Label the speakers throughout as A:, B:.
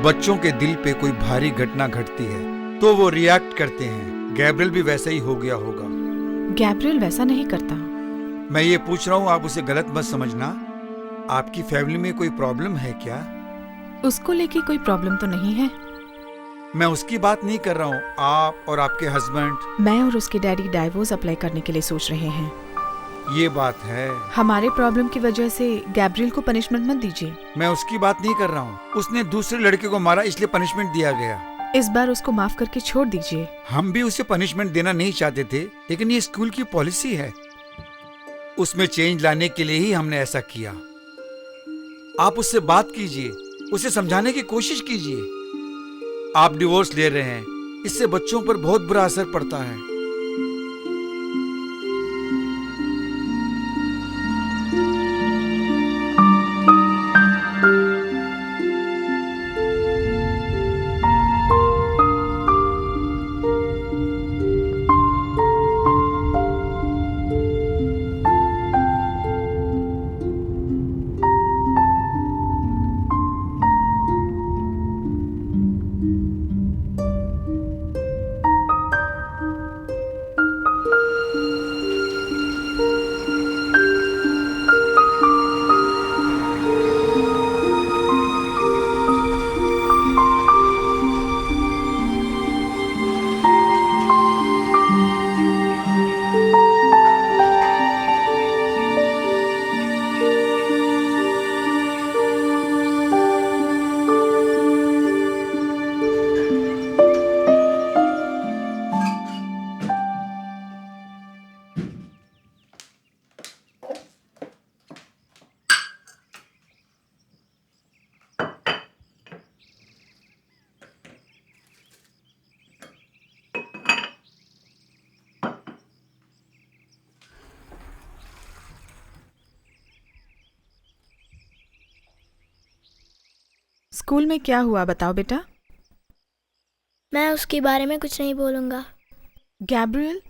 A: बच्चों के दिल पे कोई भारी घटना घटती है तो वो रिएक्ट करते हैं। गैब्रियल भी वैसा ही हो गया होगा।
B: गैब्रियल वैसा नहीं करता।
A: मैं ये पूछ रहा हूँ, आप उसे गलत मत समझना। आपकी फैमिली में कोई प्रॉब्लम है क्या?
B: उसको लेके कोई प्रॉब्लम तो नहीं है।
A: मैं उसकी बात नहीं कर रहा हूँ, आप और आपके हस्बैंड।
B: मैं और उसके डैडी डाइवोर्स अप्लाई करने के लिए सोच रहे हैं।
A: ये बात है।
B: हमारे प्रॉब्लम की वजह से गैब्रियल को पनिशमेंट मत दीजिए।
A: मैं उसकी बात नहीं कर रहा हूँ। उसने दूसरे लड़के को मारा इसलिए पनिशमेंट दिया गया।
B: इस बार उसको माफ करके छोड़ दीजिए।
A: हम भी उसे पनिशमेंट देना नहीं चाहते थे, लेकिन ये स्कूल की पॉलिसी है। उसमें चेंज लाने के लिए ही हमने ऐसा किया। आप उससे बात कीजिए, उसे समझाने की कोशिश कीजिए। आप डिवोर्स ले रहे हैं, इससे बच्चों पर बहुत बुरा असर पड़ता है।
B: स्कूल में क्या हुआ बताओ बेटा।
C: मैं उसके बारे में कुछ नहीं बोलूंगा।
B: गैब्रियल,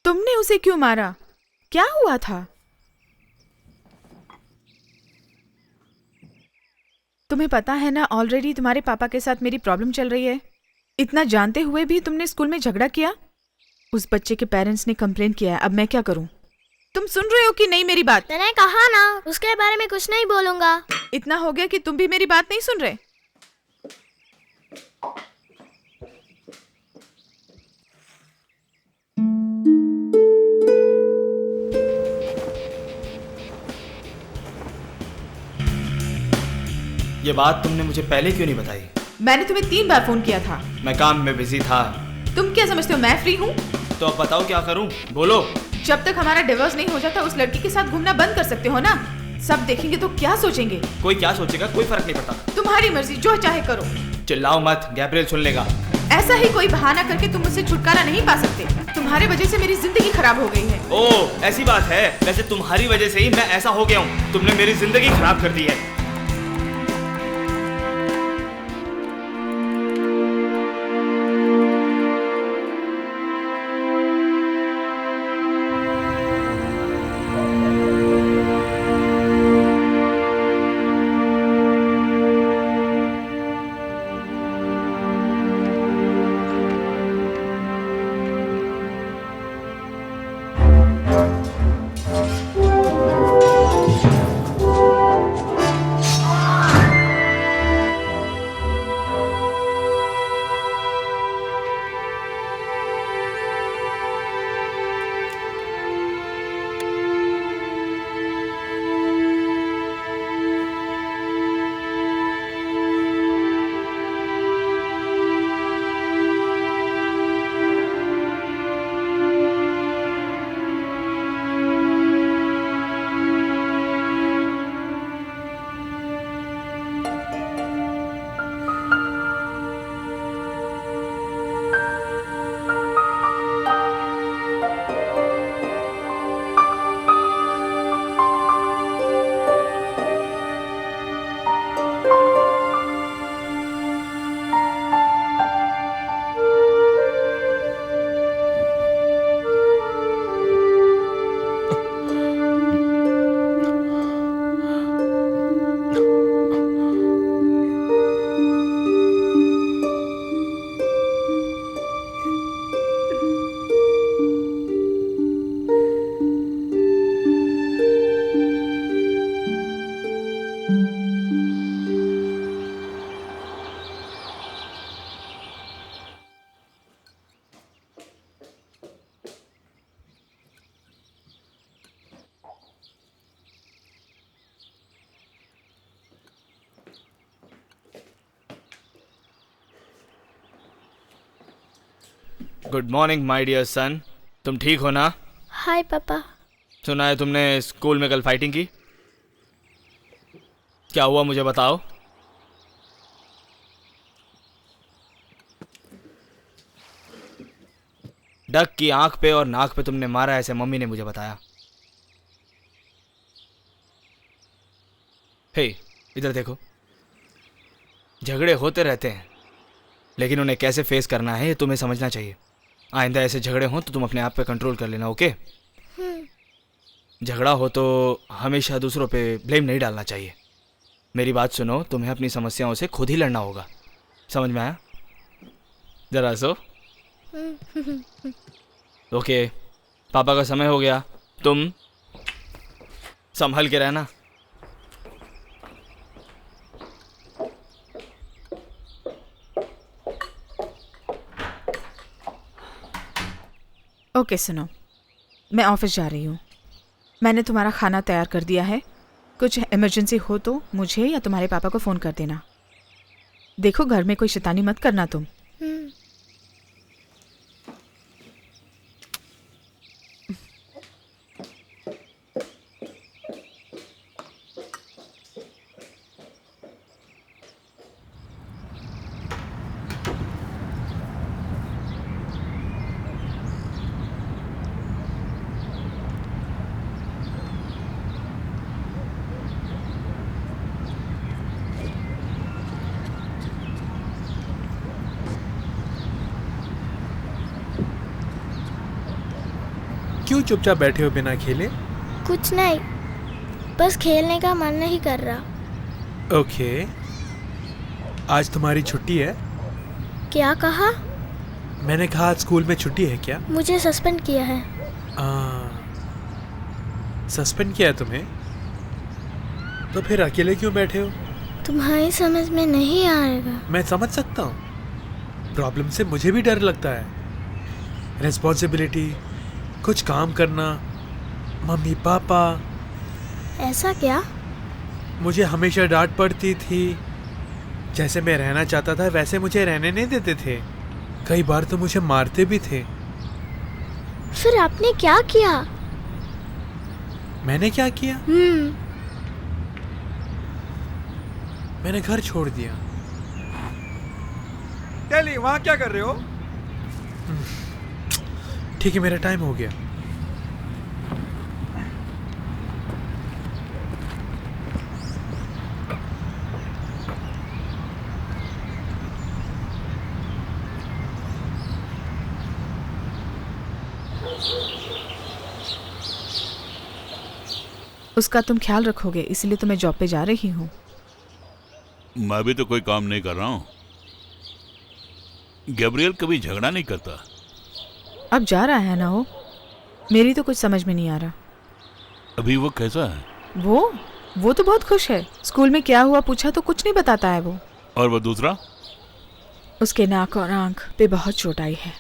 B: तुमने उसे क्यों मारा? क्या हुआ था? तुम्हें पता है ना, ऑलरेडी तुम्हारे पापा के साथ मेरी प्रॉब्लम चल रही है। इतना जानते हुए भी तुमने स्कूल में झगड़ा किया। उस बच्चे के पेरेंट्स ने कंप्लेन किया है। अब मैं क्या करूं? तुम सुन रहे हो कि नहीं मेरी बात?
C: मैंने कहा ना, उसके बारे में कुछ नहीं बोलूंगा।
B: इतना हो गया कि तुम भी मेरी बात नहीं सुन रहे।
D: ये बात तुमने मुझे पहले क्यों नहीं बताई?
B: मैंने तुम्हें 3 बार फोन किया था।
D: मैं काम में बिजी था।
B: तुम क्या समझते हो मैं फ्री हूँ?
D: तो अब बताओ क्या करूं? बोलो।
B: जब तक हमारा डिवोर्स नहीं हो जाता उस लड़की के साथ घूमना बंद कर सकते हो ना। सब देखेंगे तो क्या सोचेंगे?
D: कोई क्या सोचेगा, कोई फर्क नहीं पड़ता।
B: तुम्हारी मर्जी, जो चाहे करो।
D: चिल्लाओ मत, गैब्रियल सुन लेगा।
B: ऐसा ही कोई बहाना करके तुम मुझसे छुटकारा नहीं पा सकते। तुम्हारे वजह से मेरी जिंदगी खराब हो गई है।
D: ओह, ऐसी बात है। वैसे तुम्हारी वजह से ही मैं ऐसा हो गया हूँ। तुमने मेरी जिंदगी खराब कर दी है। Good morning my dear son. तुम ठीक हो ना?
C: हाय पापा।
D: सुना है तुमने स्कूल में कल फाइटिंग की। क्या हुआ मुझे बताओ। डक की आंख पे और नाक पे तुमने मारा, ऐसे मम्मी ने मुझे बताया। हे, इधर देखो। झगड़े होते रहते हैं, लेकिन उन्हें कैसे फेस करना है ये तुम्हें समझना चाहिए। आइंदा ऐसे झगड़े हों तो तुम अपने आप पे कंट्रोल कर लेना, ओके? झगड़ा हो तो हमेशा दूसरों पे ब्लेम नहीं डालना चाहिए। मेरी बात सुनो, तुम्हें अपनी समस्याओं से खुद ही लड़ना होगा। समझ में आया? जरा सो। ओके, पापा का समय हो गया, तुम संभल के रहना।
B: ओके सुनो, मैं ऑफिस जा रही हूँ। मैंने तुम्हारा खाना तैयार कर दिया है। कुछ इमरजेंसी हो तो मुझे या तुम्हारे पापा को फ़ोन कर देना। देखो, घर में कोई शैतानी मत करना तुम।
E: क्यों चुपचाप बैठे हो बिना खेले?
C: कुछ नहीं, बस खेलने का मन नहीं कर रहा।
E: ओके, आज तुम्हारी छुट्टी है?
C: क्या कहा?
E: मैंने कहा आज स्कूल में छुट्टी है क्या?
C: मुझे सस्पेंड किया है।
E: सस्पेंड किया है तुम्हें? तो फिर अकेले क्यों बैठे हो?
C: तुम्हारी समझ में नहीं आएगा।
E: मैं समझ सकता हूँ, प्रॉब्लम से मुझे भी डर लगता है। रिस्पॉन्सिबिलिटी, कुछ काम करना, मम्मी पापा।
C: ऐसा क्या?
E: मुझे हमेशा डांट पड़ती थी। जैसे मैं रहना चाहता था वैसे मुझे रहने नहीं देते थे। कई बार तो मुझे मारते भी थे।
C: फिर आपने क्या किया?
E: मैंने क्या किया? मैंने घर छोड़ दिया।
A: टेली, वहां क्या कर रहे हो?
E: ठीक है, मेरा टाइम हो गया।
B: उसका तुम ख्याल रखोगे, इसलिए तो मैं जॉब पे जा रही हूँ।
F: मैं भी तो कोई काम नहीं कर रहा हूँ। गैब्रियल कभी झगड़ा नहीं करता।
B: अब जा रहा है ना वो। मेरी तो कुछ समझ में नहीं आ रहा।
F: अभी वो कैसा है?
B: वो तो बहुत खुश है। स्कूल में क्या हुआ पूछा तो कुछ नहीं बताता है वो।
F: और वो दूसरा?
B: उसके नाक और आंख पे बहुत चोट आई है।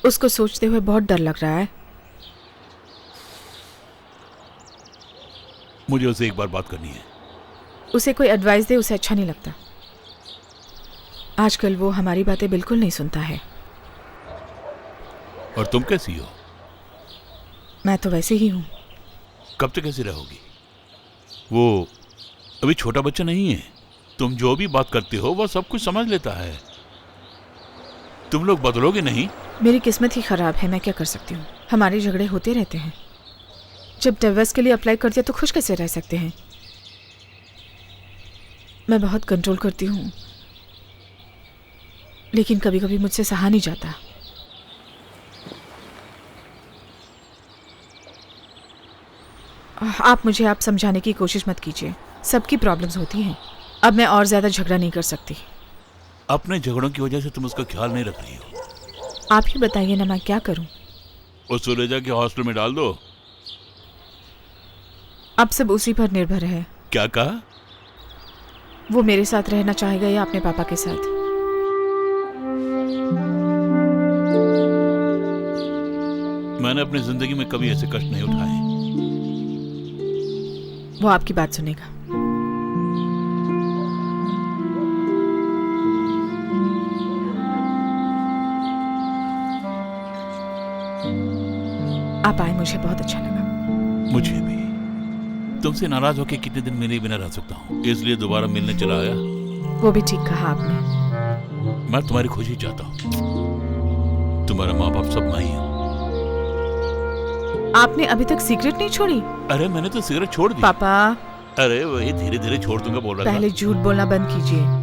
B: उसको सोचते हुए बहुत डर लग रहा है।
F: मुझे उससे एक बार बात करनी है।
B: उसे कोई एडवाइस दे, उसे अच्छा नहीं लगता। आजकल वो हमारी बातें बिल्कुल नहीं सुनता है।
F: और तुम कैसी हो?
B: मैं तो वैसे ही हूँ।
F: कब तक कैसी रहोगी? वो अभी छोटा बच्चा नहीं है। तुम जो भी बात करते हो वो सब कुछ समझ लेता है। तुम लोग बदलोगे नहीं।
B: मेरी किस्मत ही खराब है, मैं क्या कर सकती हूँ। हमारे झगड़े होते रहते हैं। जब डिवोर्स के लिए अप्लाई कर दिया तो खुश कैसे रह सकते हैं। मैं बहुत कंट्रोल करती हूँ, लेकिन कभी कभी मुझसे सहा नहीं जाता। आप समझाने की कोशिश मत कीजिए। सबकी प्रॉब्लम्स होती हैं। अब मैं और ज्यादा झगड़ा नहीं कर सकती।
F: अपने झगड़ों की वजह से तुम उसका ख्याल नहीं रख रही हो।
B: आप ही बताइए ना, मैं क्या करूं।
F: उसको ले जाके हॉस्टल में डाल दो।
B: अब सब उसी पर निर्भर है।
F: क्या कहा?
B: वो मेरे साथ रहना चाहेगा या अपने पापा के साथ।
F: मैंने अपनी जिंदगी में कभी ऐसे कष्ट नहीं उठाए।
B: वो आपकी बात सुनेगा। आप आए, मुझे बहुत अच्छा लगा।
F: मुझे भी। तुमसे नाराज होकर कितने दिन मिले बिना रह सकता हूँ, इसलिए दोबारा मिलने चला आया।
B: वो भी ठीक कहा आपने।
F: मैं तुम्हारी खुशी चाहता हूँ। तुम्हारा माँ बाप सब मैं ही हूँ।
B: आपने अभी तक सिगरेट नहीं छोड़ी?
F: अरे मैंने तो सिगरेट छोड़ दी।
B: पापा,
F: अरे वही धीरे धीरे छोड़ दूंगा बोल रहा था।
B: पहले झूठ बोलना बंद कीजिए।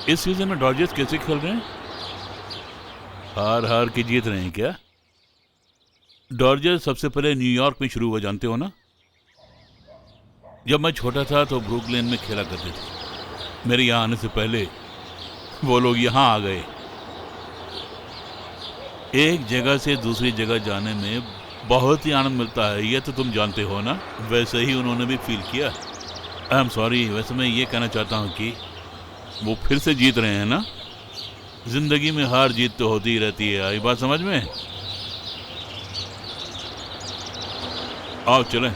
F: इस सीजन में डॉजर्स कैसे खेल रहे हैं? हार हार के जीत रहे हैं क्या? डॉजर्स सबसे पहले न्यूयॉर्क में शुरू हुआ, जानते हो ना? जब मैं छोटा था तो ब्रुकलिन में खेला करते थे। मेरे यहाँ आने से पहले वो लोग यहाँ आ गए। एक जगह से दूसरी जगह जाने में बहुत ही आनंद मिलता है, ये तो तुम जानते हो ना। वैसे ही उन्होंने भी फील किया। आई एम सॉरी, वैसे मैं ये कहना चाहता हूँ कि वो फिर से जीत रहे हैं ना। जिंदगी में हार जीत तो होती ही रहती है, आई बात समझ में? आओ चलें।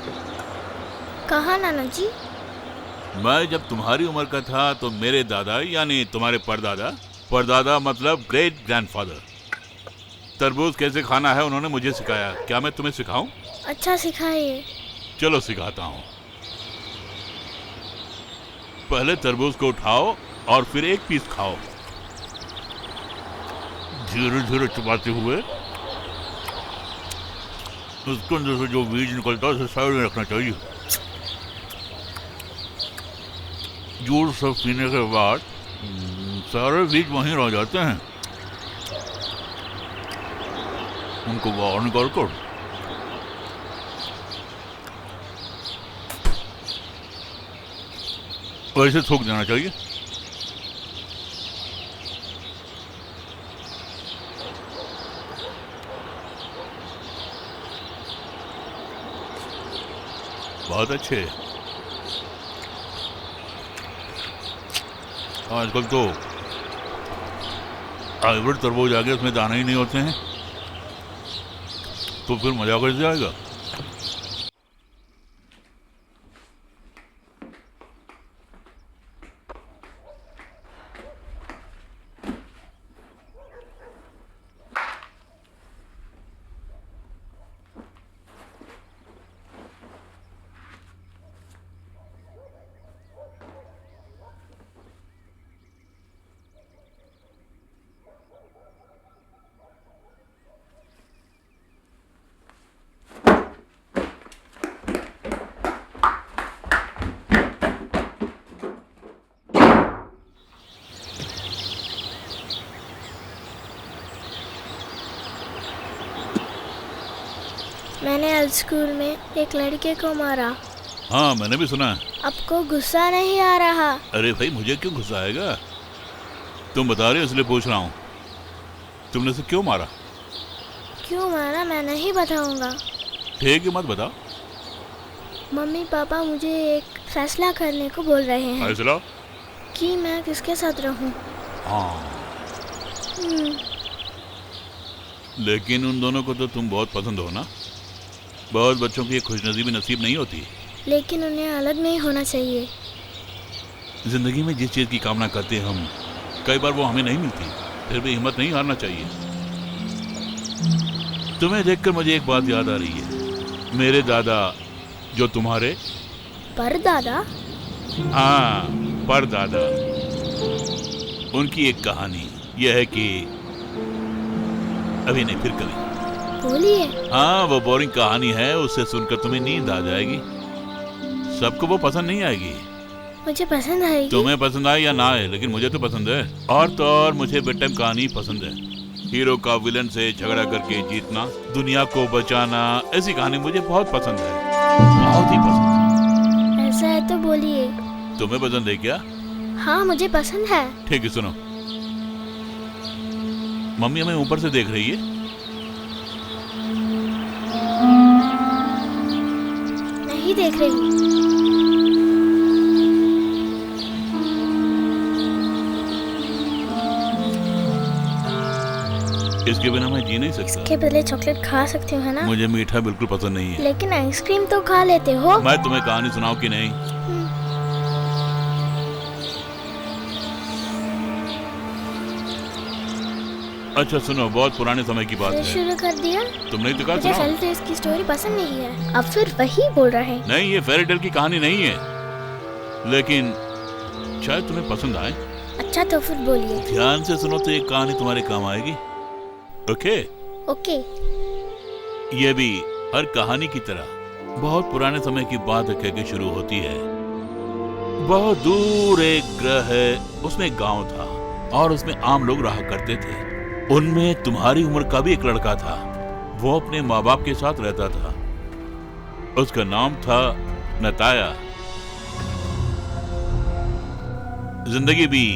C: कहाँ नाना जी?
F: मैं जब तुम्हारी उम्र का था तो मेरे दादा यानी तुम्हारे परदादा मतलब ग्रेट ग्रैंडफादर, तरबूज कैसे खाना है उन्होंने मुझे सिखाया। क्या मैं तुम्हें सिखाऊं?
C: अच्छा सिखाइए।
F: चलो सिखाता हूं। पहले तरबूज को उठाओ और फिर एक पीस खाओ, धीरे धीरे चबाते हुए। उसके अंदर से जो बीज निकलता है उसे साइड में रखना चाहिए। जूस सब पीने के बाद सारे बीज वहीं रह जाते हैं। उनको बाहर निकाल कर वैसे थूक देना चाहिए। बहुत अच्छे। आजकल तो हाइब्रिड तरबूज आ गए, उसमें दाने ही नहीं होते हैं, तो फिर मजा कैसे आएगा?
C: मैंने आज स्कूल में एक लड़के को मारा।
F: हाँ मैंने भी सुना है।
C: आपको गुस्सा नहीं आ रहा?
F: अरे भाई मुझे क्यों गुस्सा आएगा? तुम बता रहे हो इसलिए पूछ रहा हूँ। तुमने उसे क्यों मारा?
C: क्यों मारा मैं नहीं बताऊंगा।
F: ठीक है मत बताओ।
C: मम्मी पापा मुझे एक फैसला करने को बोल रहे हैं
F: फैसला?
C: कि मैं किसके साथ रहूं।
F: हाँ
C: हम्म,
F: लेकिन उन दोनों को तो तुम बहुत पसंद हो ना। बहुत बच्चों की खुशनसीबी नसीब नहीं होती।
C: लेकिन उन्हें अलग नहीं होना चाहिए।
F: जिंदगी में जिस चीज़ की कामना करते हैं हम, कई बार वो हमें नहीं मिलती, फिर भी हिम्मत नहीं हारना चाहिए। तुम्हें देखकर मुझे एक बात याद आ रही है। मेरे दादा जो तुम्हारे
C: परदादा?
F: हाँ परदादा, उनकी एक कहानी यह है कि अभी नहीं फिर कभी।
C: बोलिए।
F: हाँ वो बोरिंग कहानी है, उससे सुनकर तुम्हें नींद आ जाएगी। सबको वो पसंद नहीं आएगी।
C: मुझे पसंद आएगी।
F: तुम्हें पसंद आए या ना आए, लेकिन मुझे तो पसंद है। और तो और मुझे बेड टाइम कहानी पसंद है। हीरो का विलन से झगड़ा करके जीतना, दुनिया को बचाना, ऐसी कहानी मुझे बहुत पसंद है, बहुत ही पसंद है।
C: ऐसा है तो बोलिए।
F: तुम्हें पसंद है क्या?
C: हाँ मुझे पसंद है।
F: ठीक है सुनो। मम्मी हमें ऊपर से देख रही है।
C: नहीं देख रही।
F: इसके बिना मैं जी नहीं सकता।
C: के बदले चॉकलेट खा सकती हूँ, है ना?
F: मुझे मीठा बिल्कुल पसंद नहीं है।
C: लेकिन आइसक्रीम तो खा लेते हो।
F: मैं तुम्हें कहानी सुनाऊं कि नहीं? अच्छा सुनो, बहुत पुराने समय की बात
C: फिर
F: है।
C: शुरू कर दिया।
F: तुमने तो कहा
C: मुझे
F: सुनाओ।
C: फेरी टेल्स की स्टोरी पसंद नहीं है। अब फिर वही बोल रहे हैं।
F: नहीं, ये फेरी टेल की कहानी नहीं है, लेकिन शायद तुम्हें पसंद आए।
C: अच्छा तो फिर बोलिए।
F: ध्यान से सुनो तो ये कहानी तुम्हारे काम आएगी। ओके?
C: ओके।
F: ये भी हर कहानी की तरह बहुत पुराने समय की बात कह के शुरू होती है। बहुत दूर एक ग्रह है, उसमें एक गांव था और उसमें आम लोग रहा करते थे। उनमें तुम्हारी उम्र का भी एक लड़का था। वो अपने माँ बाप के साथ रहता था। उसका नाम था नताया। जिंदगी भी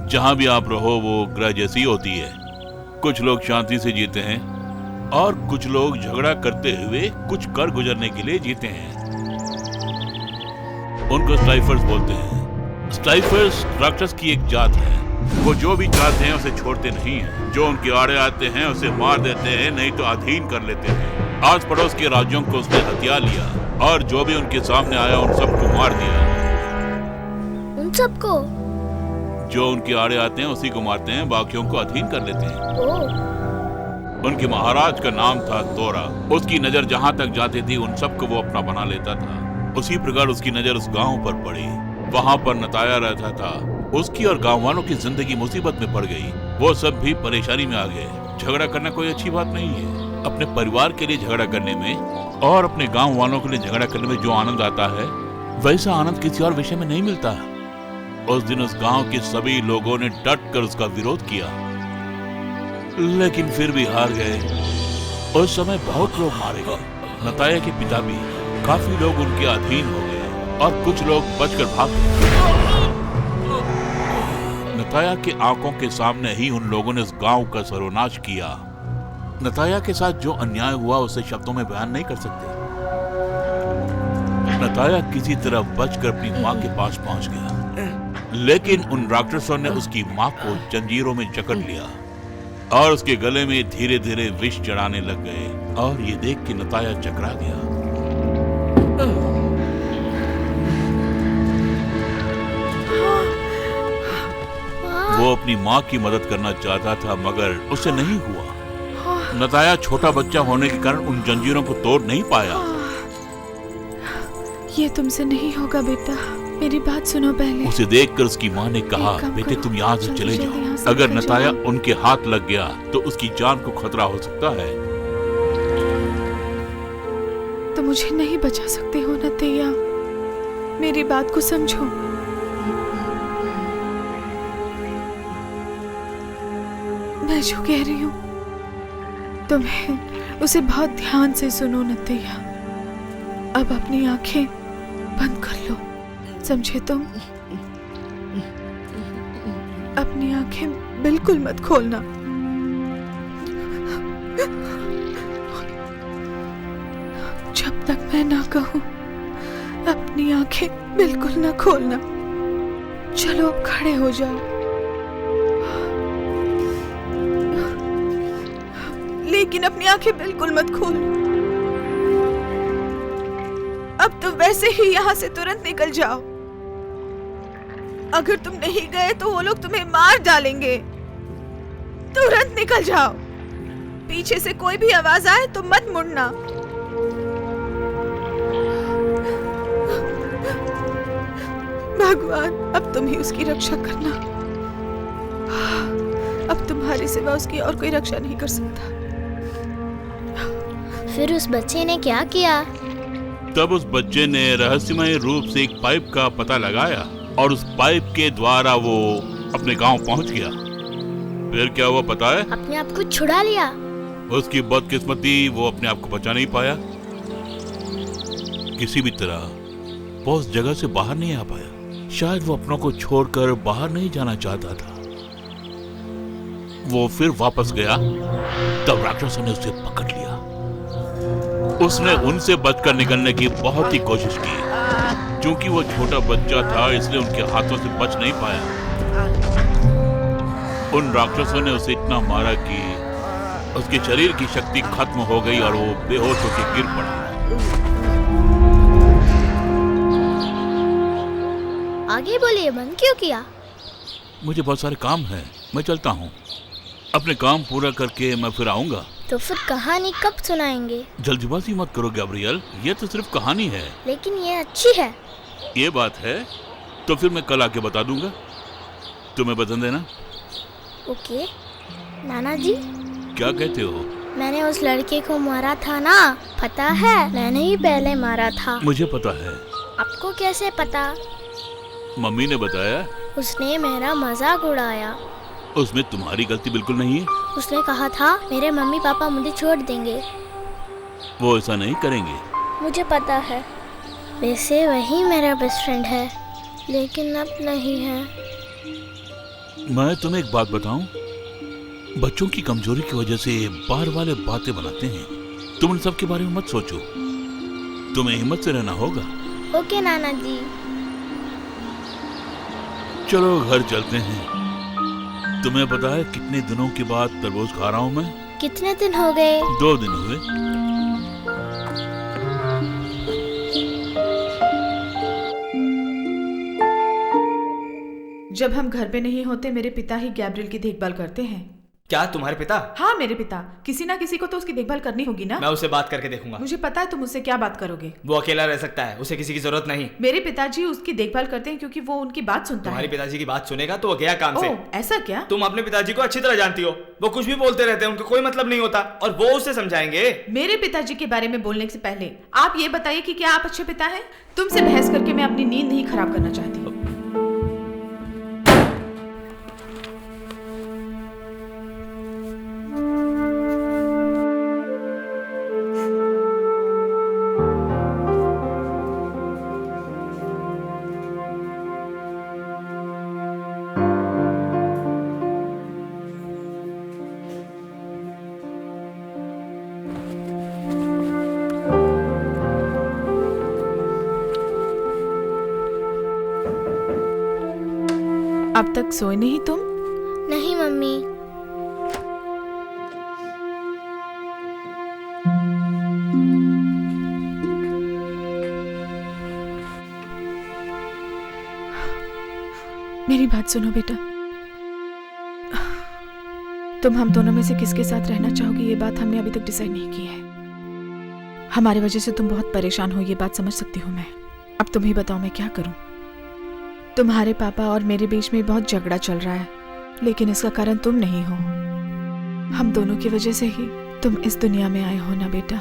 F: जहां भी आप रहो वो ग्रह जैसी होती है। कुछ लोग शांति से जीते हैं और कुछ लोग झगड़ा करते हुए कुछ कर गुजरने के लिए जीते हैं। उनको स्ट्राइफर्स बोलते हैं। स्ट्राइफर्स राक्षस की एक जात है। वो जो भी चाहते हैं उसे छोड़ते नहीं हैं। जो उनके आड़े आते हैं उसे मार देते हैं, नहीं तो अधीन कर लेते हैं। आस पड़ोस के राज्यों को उसने हथिया लिया और जो भी उनके सामने आया उन सबको मार दिया।
C: उन सबको?
F: जो उनके आड़े आते हैं उसी को मारते हैं, बाकियों को अधीन कर लेते हैं।
C: ओह।
F: उनके महाराज का नाम था तोरा। उसकी नजर जहां तक जाती थी उन सबको वो अपना बना लेता था। उसी प्रकार उसकी नजर उस गांव पर पड़ी। वहां पर नताया रहता था। उसकी और गांव वालों की जिंदगी मुसीबत में पड़ गई। वो सब भी परेशानी में आ गए। झगड़ा करना कोई अच्छी बात नहीं है। अपने परिवार के लिए झगड़ा करने में और अपने गांव वालों के लिए झगड़ा करने में जो आनंद आता है वैसा आनंद किसी और विषय में नहीं मिलता। उस दिन उस गांव के सभी लोगों ने डट कर उसका विरोध किया, लेकिन फिर भी हार गए। उस समय बहुत लोग मारे गए। नताया के पिता भी, काफी लोग उनके अधीन हो गए और कुछ लोग बचकर भाग गए। नताया के आंखों के सामने ही उन लोगों ने उस गांव का सर्वनाश किया। नताया के साथ जो अन्याय हुआ उसे शब्दों में बयान नहीं कर सकते। नताया किसी तरह बचकर अपनी माँ के पास पहुंच गया, लेकिन उन राक्षसों ने उसकी माँ को जंजीरों में जकड़ लिया और उसके गले में धीरे धीरे विष चढ़ाने लग गए। और ये देख के नताया चकरा गया। वो अपनी माँ की मदद करना चाहता था मगर उससे नहीं हुआ। नताया छोटा बच्चा होने के कारण उन जंजीरों को तोड़ नहीं पाया।
B: ये तुमसे नहीं होगा बेटा, मेरी बात सुनो पहले।
F: उसे देखकर उसकी माँ ने कहा, बेटे तुम यहाँ से चले जाओ। अगर नताया उनके हाथ लग गया तो उसकी जान को खतरा हो सकता है।
B: तो मुझे नहीं बचा सकते हो नतैया, मेरी बात को समझो। मैं जो कह रही हूँ तुम्हें उसे बहुत ध्यान से सुनो नतैया। अब अपनी आंखें बंद कर लो, समझे तुम? अपनी आंखें बिल्कुल मत खोलना। जब तक मैं ना कहूं अपनी आंखें बिल्कुल ना खोलना। चलो अब खड़े हो जाओ, लेकिन अपनी आंखें बिल्कुल मत खोलो। अब तो वैसे ही यहाँ से तुरंत निकल जाओ। अगर तुम नहीं गए तो वो लोग तुम्हें मार डालेंगे। तुरंत निकल जाओ। पीछे से कोई भी आवाज आए तो मत मुड़ना। भगवान अब तुम ही उसकी रक्षा करना। अब तुम्हारे सिवा उसकी और कोई रक्षा नहीं कर सकता।
C: फिर उस बच्चे ने क्या किया?
F: तब उस बच्चे ने रहस्यमय रूप से एक पाइप का पता लगाया और उस पाइप के द्वारा वो अपने गांव पहुंच गया। फिर क्या हुआ पता है?
C: अपने आप को छुड़ा लिया।
F: उसकी बदकिस्मती, वो अपने आप को बचा नहीं पाया। किसी भी तरह वो उस जगह से बाहर नहीं आ पाया। शायद वो अपनों को छोड़कर बाहर नहीं जाना चाहता था। वो फिर वापस गया, तब राक्षसों ने उसे पकड़ लिया। उसने उनसे बचकर निकलने की बहुत ही कोशिश की। क्योंकि वो छोटा बच्चा था इसलिए उनके हाथों से बच नहीं पाया। उन राक्षसों ने उसे इतना मारा कि उसके शरीर की शक्ति खत्म हो गई और वो बेहोश होकर गिर पड़ा।
C: आगे बोलिए, बंद क्यों किया?
F: मुझे बहुत सारे काम हैं, मैं चलता हूँ। अपने काम पूरा करके मैं फिर आऊंगा।
C: तो फिर कहानी कब सुनाएंगे?
F: जल्दबाजी मत करो गैब्रियल, ये तो सिर्फ कहानी है।
C: लेकिन ये अच्छी है।
F: ये बात है तो फिर मैं कल आके बता दूंगा। तुम्हें पसंद है ना?
C: ओके। नाना जी,
F: क्या कहते हो?
C: मैंने उस लड़के को मारा था ना, पता है? मैंने ही पहले मारा था।
F: मुझे पता है।
C: आपको कैसे पता?
F: मम्मी ने बताया।
C: उसने मेरा मजाक उड़ाया।
F: उसमें तुम्हारी गलती बिल्कुल नहीं है।
C: उसने कहा था मेरे मम्मी पापा मुझे छोड़ देंगे।
F: वो ऐसा नहीं करेंगे।
C: मुझे पता है। वैसे वही मेरा बेस्ट फ्रेंड है, लेकिन अब नहीं है।
F: मैं तुम्हें एक बात बताऊं, बच्चों की कमजोरी की वजह से बाहर वाले बातें बनाते हैं। तुम उन सब के बारे में मत सोचो, तुम्हें हिम्मत से रहना होगा।
C: ओके नाना जी।
F: चलो घर चलते हैं। तुम्हें पता है कितने दिनों के बाद तरबूज खा रहा हूं मैं?
C: कितने दिन हो गए?
F: 2 दिन हुए।
B: जब हम घर पे नहीं होते मेरे पिता ही गैब्रियल की देखभाल करते हैं।
D: क्या तुम्हारे पिता?
B: हाँ, मेरे पिता। किसी ना किसी को तो उसकी देखभाल करनी होगी ना।
D: मैं उससे बात करके देखूंगा।
B: मुझे पता है तुम उससे क्या बात करोगे।
D: वो अकेला रह सकता है, उसे किसी की जरूरत नहीं।
B: मेरे पिताजी उसकी देखभाल करते हैं क्योंकि वो उनकी बात सुनता
D: तुम्हारे
B: है।
D: पिताजी की बात सुनेगा तो वो गया काम से।
B: ओह, ऐसा क्या?
D: तुम अपने पिताजी को अच्छी तरह जानती हो, वो कुछ भी बोलते रहते हैं, उनका कोई मतलब नहीं होता और वो उसे समझाएंगे।
B: मेरे पिताजी के बारे में बोलने से पहले आप ये बताइए कि क्या आप अच्छे पिता हैं? तुमसे बहस करके मैं अपनी नींद नहीं खराब करना चाहती हूँ। अब तक सोए नहीं तुम?
C: नहीं मम्मी।
B: मेरी बात सुनो बेटा, तुम हम दोनों में से किसके साथ रहना चाहोगी ये बात हमने अभी तक डिसाइड नहीं की है। हमारे वजह से तुम बहुत परेशान हो, ये बात समझ सकती हूँ मैं। अब तुम ही बताओ मैं क्या करूं। तुम्हारे पापा और मेरे बीच में बहुत झगड़ा चल रहा है, लेकिन इसका कारण तुम नहीं हो। हम दोनों की वजह से ही तुम इस दुनिया में आए हो ना बेटा।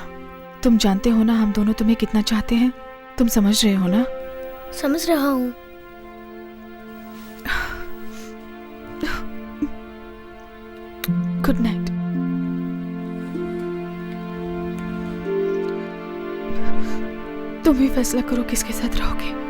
B: तुम जानते हो ना हम दोनों तुम्हें कितना चाहते हैं। तुम समझ रहे हो ना?
C: समझ रहा हूँ।
B: Good night. तुम ही फैसला करो किसके साथ रहोगे।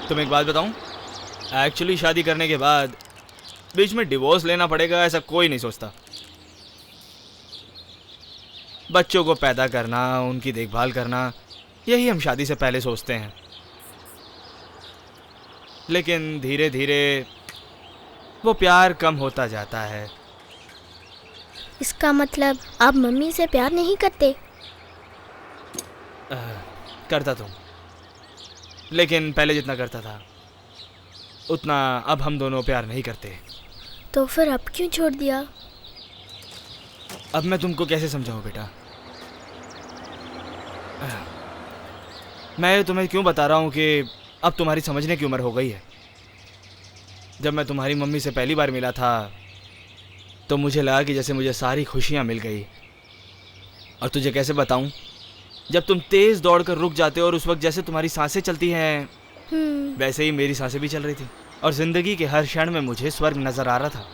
D: तुम एक बात बताऊं, एक्चुअली शादी करने के बाद बीच में डिवोर्स लेना पड़ेगा ऐसा कोई नहीं सोचता। बच्चों को पैदा करना, उनकी देखभाल करना, यही हम शादी से पहले सोचते हैं। लेकिन धीरे धीरे वो प्यार कम होता जाता है।
C: इसका मतलब आप मम्मी से प्यार नहीं करते?
D: करता तो, लेकिन पहले जितना करता था उतना अब हम दोनों प्यार नहीं करते।
C: तो फिर अब क्यों छोड़ दिया?
D: अब मैं तुमको कैसे समझाऊं बेटा? मैं तुम्हें क्यों बता रहा हूँ कि अब तुम्हारी समझने की उम्र हो गई है। जब मैं तुम्हारी मम्मी से पहली बार मिला था तो मुझे लगा कि जैसे मुझे सारी खुशियाँ मिल गई। और तुझे कैसे बताऊँ, जब तुम तेज़ दौड़कर रुक जाते हो और उस वक्त जैसे तुम्हारी सांसें चलती हैं वैसे ही मेरी सांसें भी चल रही थी और ज़िंदगी के हर क्षण में मुझे स्वर्ग नज़र आ रहा था।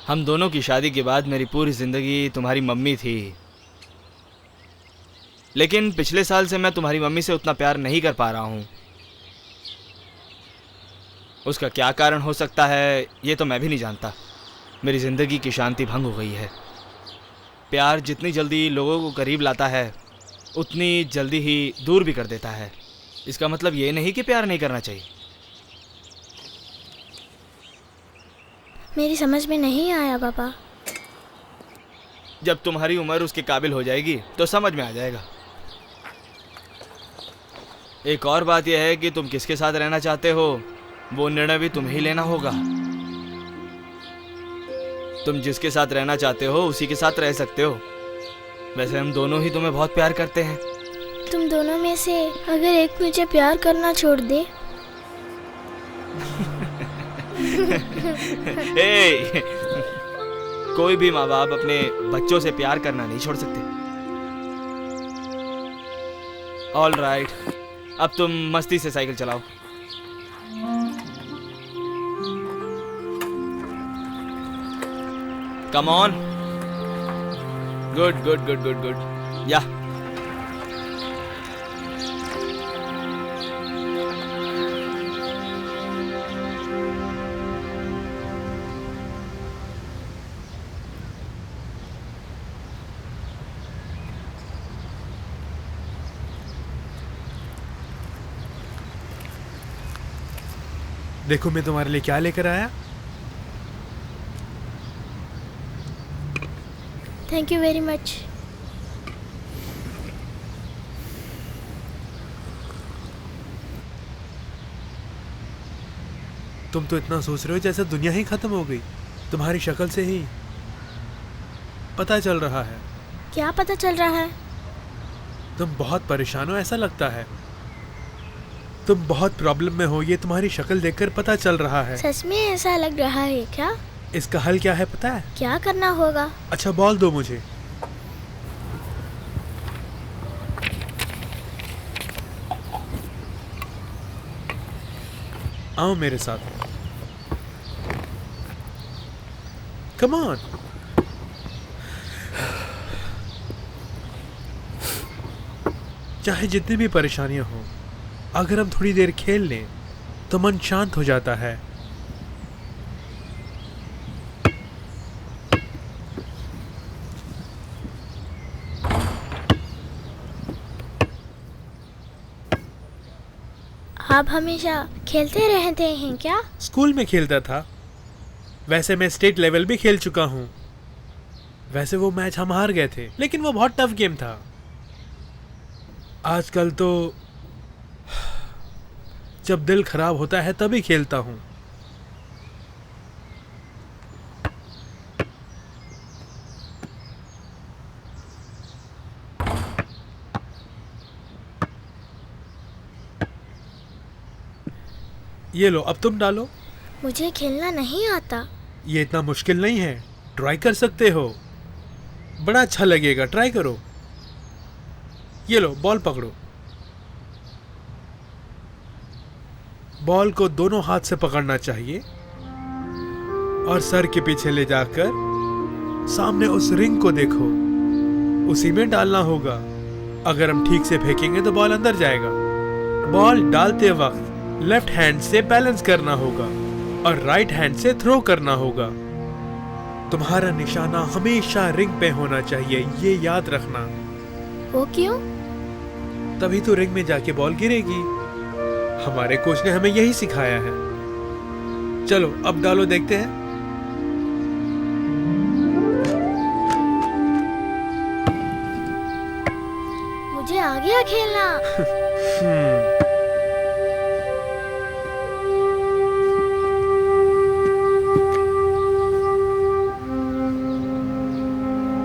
D: हम दोनों की शादी के बाद मेरी पूरी ज़िंदगी तुम्हारी मम्मी थी। लेकिन पिछले साल से मैं तुम्हारी मम्मी से उतना प्यार नहीं कर पा रहा हूँ। उसका क्या कारण हो सकता है ये तो मैं भी नहीं जानता। मेरी ज़िंदगी की शांति भंग हो गई है। प्यार जितनी जल्दी लोगों को करीब लाता है उतनी जल्दी ही दूर भी कर देता है। इसका मतलब ये नहीं कि प्यार नहीं करना चाहिए।
C: मेरी समझ में नहीं आया पापा।
D: जब तुम्हारी उम्र उसके काबिल हो जाएगी तो समझ में आ जाएगा। एक और बात यह है कि तुम किसके साथ रहना चाहते हो वो निर्णय भी तुम्हें ही लेना होगा। तुम जिसके साथ रहना चाहते हो उसी के साथ रह सकते हो। वैसे हम दोनों ही तुम्हें बहुत प्यार करते हैं।
C: तुम दोनों में से अगर एक मुझे प्यार करना छोड़ दे।
D: ए, कोई भी माँ बाप अपने बच्चों से प्यार करना नहीं छोड़ सकते। ऑल राइट, अब तुम मस्ती से साइकिल चलाओ। Come on. Good good good good good. या
E: देखो मैं तुम्हारे लिए क्या लेकर आया।
C: Thank you very much.
E: तुम तो इतना सोच रहे हो जैसे दुनिया ही खत्म हो गई। तुम्हारी शक्ल से ही पता चल रहा है।
C: क्या पता चल रहा है?
E: तुम बहुत परेशान हो ऐसा लगता है। तुम बहुत प्रॉब्लम में हो, ये तुम्हारी शक्ल देखकर पता चल रहा है।
C: सच में ऐसा लग रहा है क्या?
E: इसका हल क्या है पता है?
C: क्या करना होगा?
E: अच्छा बॉल दो मुझे। आओ मेरे साथ। Come on. चाहे जितनी भी परेशानियां हो, अगर हम थोड़ी देर खेल लें तो मन शांत हो जाता है।
C: आप हमेशा खेलते रहते हैं क्या?
E: स्कूल में खेलता था। वैसे मैं स्टेट लेवल भी खेल चुका हूँ। वैसे वो मैच हम हार गए थे, लेकिन वो बहुत टफ गेम था। आजकल तो जब दिल खराब होता है तभी खेलता हूँ। ये लो, अब तुम डालो।
C: मुझे खेलना नहीं आता।
E: ये इतना मुश्किल नहीं है, ट्राई कर सकते हो। बड़ा अच्छा लगेगा, ट्राई करो। ये लो, बॉल पकड़ो। बॉल को दोनों हाथ से पकड़ना चाहिए और सर के पीछे ले जाकर सामने उस रिंग को देखो, उसी में डालना होगा। अगर हम ठीक से फेंकेंगे तो बॉल अंदर जाएगा। बॉल डालते वक्त लेफ्ट हैंड से बैलेंस करना होगा और राइट हैंड से थ्रो करना होगा। तुम्हारा निशाना हमेशा रिंग पे होना चाहिए, ये याद रखना।
C: वो क्यों?
E: तभी तो रिंग में जाके बॉल गिरेगी। हमारे कोच ने हमें यही सिखाया है। चलो अब डालो, देखते हैं।
C: मुझे आ गया खेलना।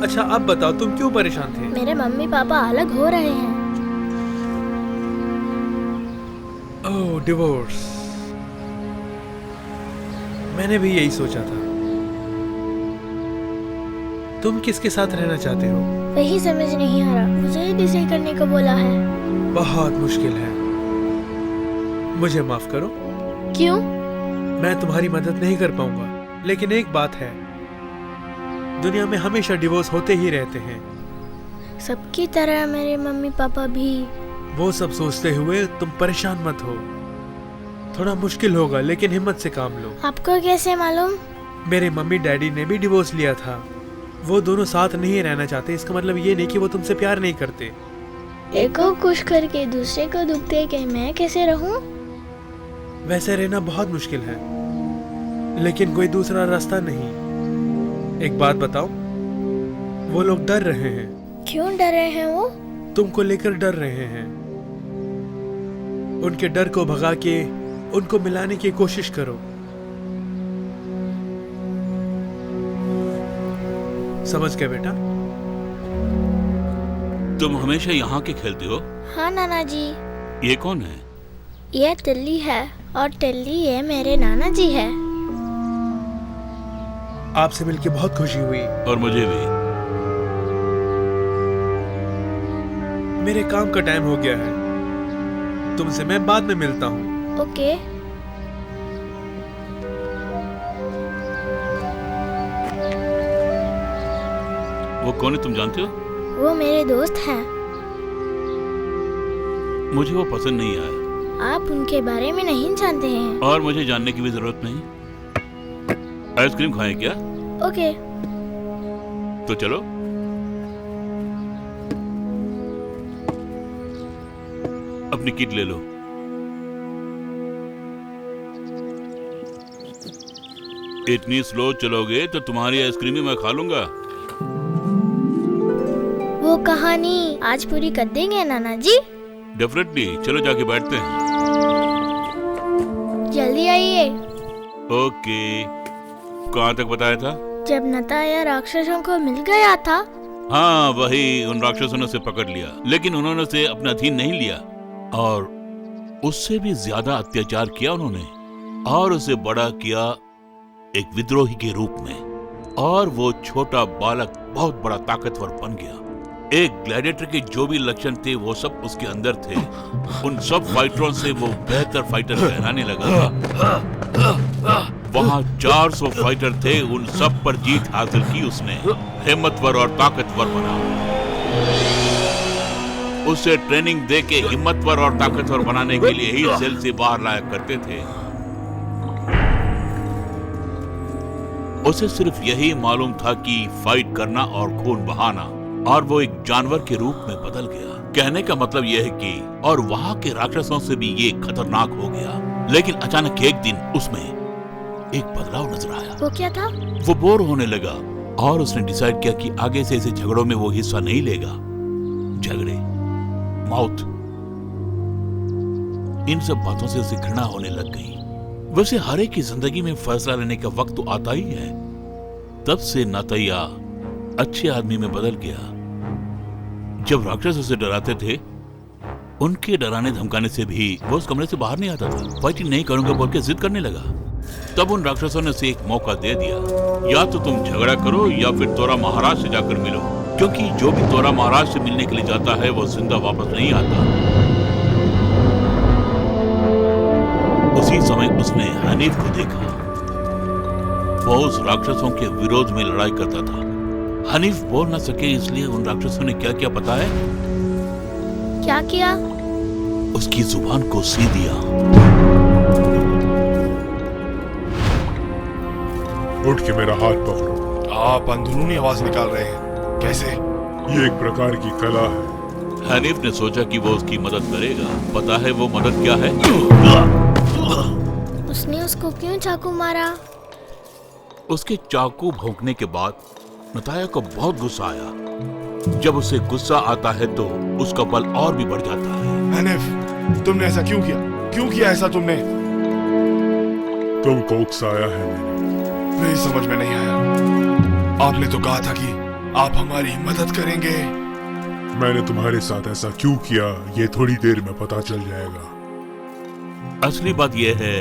E: अच्छा अब बताओ, तुम क्यों परेशान थे?
C: मेरे मम्मी पापा अलग हो रहे हैं।
E: ओह, डिवोर्स। मैंने भी यही सोचा था। तुम किसके साथ रहना चाहते हो?
C: वही समझ नहीं आ रहा। मुझे ही डिसाइड करने को बोला है।
E: बहुत मुश्किल है। मुझे माफ करो।
C: क्यों?
E: मैं तुम्हारी मदद नहीं कर पाऊंगा, लेकिन एक बात है, दुनिया में हमेशा डिवोर्स होते ही रहते हैं।
C: सबकी तरह मेरे मम्मी पापा भी।
E: वो सब सोचते हुए तुम परेशान मत हो। थोड़ा मुश्किल होगा, लेकिन हिम्मत से काम लो।
C: आपको कैसे मालूम?
E: मेरे मम्मी डैडी ने भी डिवोर्स लिया था। वो दोनों साथ नहीं रहना चाहते, इसका मतलब ये नहीं कि वो तुमसे प्यार नहीं करते।
C: एक को खुश करके दूसरे को दुख दे के मैं कैसे रहूं?
E: वैसे रहना बहुत मुश्किल है, लेकिन कोई दूसरा रास्ता नहीं। एक बात बताओ, वो लोग डर रहे हैं।
C: क्यों डर रहे हैं वो?
E: तुमको लेकर डर रहे हैं। उनके डर को भगा के उनको मिलाने की कोशिश करो। समझ गए बेटा?
F: तुम हमेशा यहाँ के खेलते हो?
C: हाँ नाना जी।
F: ये कौन है?
C: ये टिल्ली है और टिल्ली ये मेरे नाना जी है।
E: आपसे मिलके बहुत खुशी हुई।
F: और मुझे भी।
E: मेरे काम का टाइम हो गया है, तुमसे मैं बाद में मिलता हूँ।
C: ओके।
F: वो कौन है तुम जानते हो?
C: वो मेरे दोस्त हैं।
F: मुझे वो पसंद नहीं आया।
C: आप उनके बारे में नहीं जानते हैं।
F: और मुझे जानने की भी जरूरत नहीं। आइसक्रीम खाएं क्या?
C: ओके।
F: तो चलो। अपनी किट ले लो। इतनी स्लो चलोगे तो तुम्हारी आइसक्रीम ही मैं खा लूंगा।
C: वो कहानी आज पूरी कर देंगे नाना जी?
F: डेफिनेटली। चलो जाके बैठते हैं।
C: जल्दी आइए।
F: ओके। कहाँ तक बताया था?
C: जब नताया राक्षसों को मिल गया था।
F: हाँ वही, उन राक्षसों ने उसे पकड़ लिया, लेकिन उन्होंने उसे अपना अधीन नहीं लिया और उससे भी ज्यादा अत्याचार किया उन्होंने, और उसे बड़ा किया एक विद्रोही के रूप में। और वो छोटा बालक बहुत बड़ा ताकतवर बन गया। एक ग्लैडिएटर के जो भी लक्षण थे वो सब उसके अंदर थे। उन सब फाइटरों से वो बेहतर फाइटर कहलाने लगा। वहाँ 400 फाइटर थे, उन सब पर जीत हासिल की उसने। हिम्मतवर और ताकतवर बना। उसे ट्रेनिंग देके हिम्मतवर और ताकतवर बनाने के लिए ही सेल से बाहर लाया करते थे। उसे सिर्फ यही मालूम था कि फाइट करना और खून बहाना, और वो एक जानवर के रूप में बदल गया। कहने का मतलब यह है कि और वहां के राक्षसों से भी ये खतरनाक हो गया। लेकिन अचानक एक दिन उसमें एक बदलाव नजर आया।
C: वो क्या था?
F: वो बोर होने लगा और उसने डिसाइड किया कि आगे से ऐसे झगड़ों में वो हिस्सा नहीं लेगा। झगड़े, मौत, इन सब बातों से उसे घृणा होने लग गई। वैसे हर एक की जिंदगी में फैसला लेने का वक्त तो आता ही है। तब से नताया अच्छे आदमी में बदल गया। जब राक्षस उसे डराते थे, उनके डराने धमकाने से भी वो उस कमरे से बाहर नहीं आता था। फाइटिंग नहीं करूंगा बोल के जिद करने लगा। तब उन राक्षसों ने उसे एक मौका दे दिया, या तो तुम झगड़ा करो या फिर तोरा महाराज से जाकर मिलो, क्योंकि जो भी तोरा महाराज से मिलने के लिए जाता है वो जिंदा वापस नहीं आता। उसी समय उसने हनीफ को देखा। वो उस राक्षसों के विरोध में लड़ाई करता था। हनीफ बोल न सके, इसलिए उन राक्षसों ने क्या क्या पता है?
C: क्या किया?
F: उसकी जुबान को सी दिया।
G: उठ के मेरा हाथ पकड़ो।
H: आप अंदरूनी आवाज निकाल रहे हैं, कैसे?
G: ये एक प्रकार की कला है।
F: हनीफ ने सोचा कि वो उसकी मदद करेगा। पता है वो मदद क्या है?
C: उसने उसको क्यों चाकू मारा?
F: उसके चाकू भोंकने के बाद नताया को बहुत गुस्सा आया। जब उसे गुस्सा आता है तो उसका बल और भी बढ़ जाता है।
H: हनीफ, तुमने ऐसा क्यों किया? क्यों किया ऐसा तुमने?
G: तुमको उकसाया है मैंने।
H: नहीं, समझ में नहीं आया। आपने तो कहा था कि आप हमारी मदद करेंगे।
G: मैंने तुम्हारे साथ ऐसा क्यों किया ये थोड़ी देर में पता चल जाएगा।
F: असली बात यह है,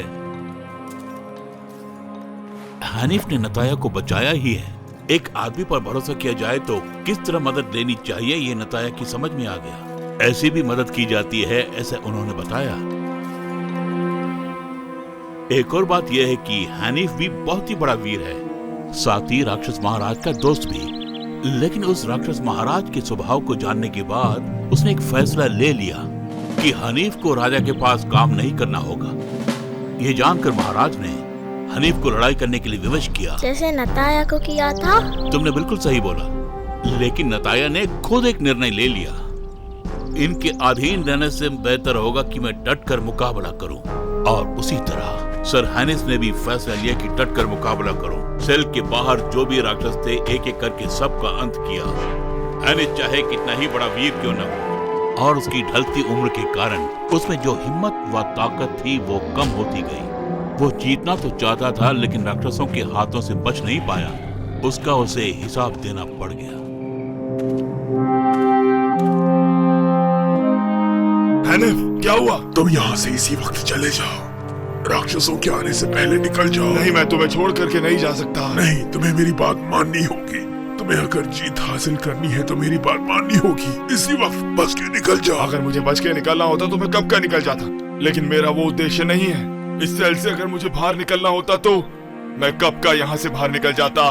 F: हनीफ ने नताया को बचाया ही है। एक आदमी पर भरोसा किया जाए तो किस तरह मदद लेनी चाहिए ये नताया की समझ में आ गया। ऐसी भी मदद की जाती है, ऐसा उन्होंने बताया। एक और बात यह है कि हनीफ भी बहुत ही बड़ा वीर है, साथ ही राक्षस महाराज का दोस्त भी। लेकिन उस राक्षस महाराज के स्वभाव को जानने के बाद उसने एक फैसला ले लिया कि हनीफ को राजा के पास काम नहीं करना होगा। यह जानकर महाराज ने हनीफ को लड़ाई करने के लिए विवश किया।
C: जैसे नताया को किया था।
F: तुमने बिल्कुल सही बोला, लेकिन नताया ने खुद एक निर्णय ले लिया। इनके अधीन रहने से बेहतर होगा कि मैं डटकर मुकाबला करूं, और उसी तरह सर हैनिस ने भी फैसला लिया कि डटकर मुकाबला करूं। सेल के बाहर जो भी राक्षस थे एक एक करके सबका अंत किया। हैनिस चाहे कितना ही बड़ा वीर क्यों न हो, और उसकी ढलती उम्र के कारण उसमें जो हिम्मत व ताकत थी वो कम होती गई। वो जीतना तो चाहता था, लेकिन राक्षसों के हाथों से बच नहीं पाया। उसका उसे हिसाब देना पड़ गया।
H: हैनिफ, क्या हुआ?
G: तुम यहाँ से इसी वक्त चले जाओ। राक्षसों के आने से पहले निकल जाओ।
H: नहीं, मैं तुम्हें छोड़ करके नहीं जा सकता।
G: नहीं, तुम्हें मेरी बात माननी होगी। तुम्हें अगर जीत हासिल करनी है तो मेरी बात माननी होगी। इसी वक्त बच के निकल जाओ।
H: अगर मुझे बच के निकलना होता तो मैं कब का निकल जाता, लेकिन मेरा वो उद्देश्य नहीं है। इस सेल से अगर मुझे बाहर निकलना होता तो मैं कब का यहाँ से बाहर निकल जाता।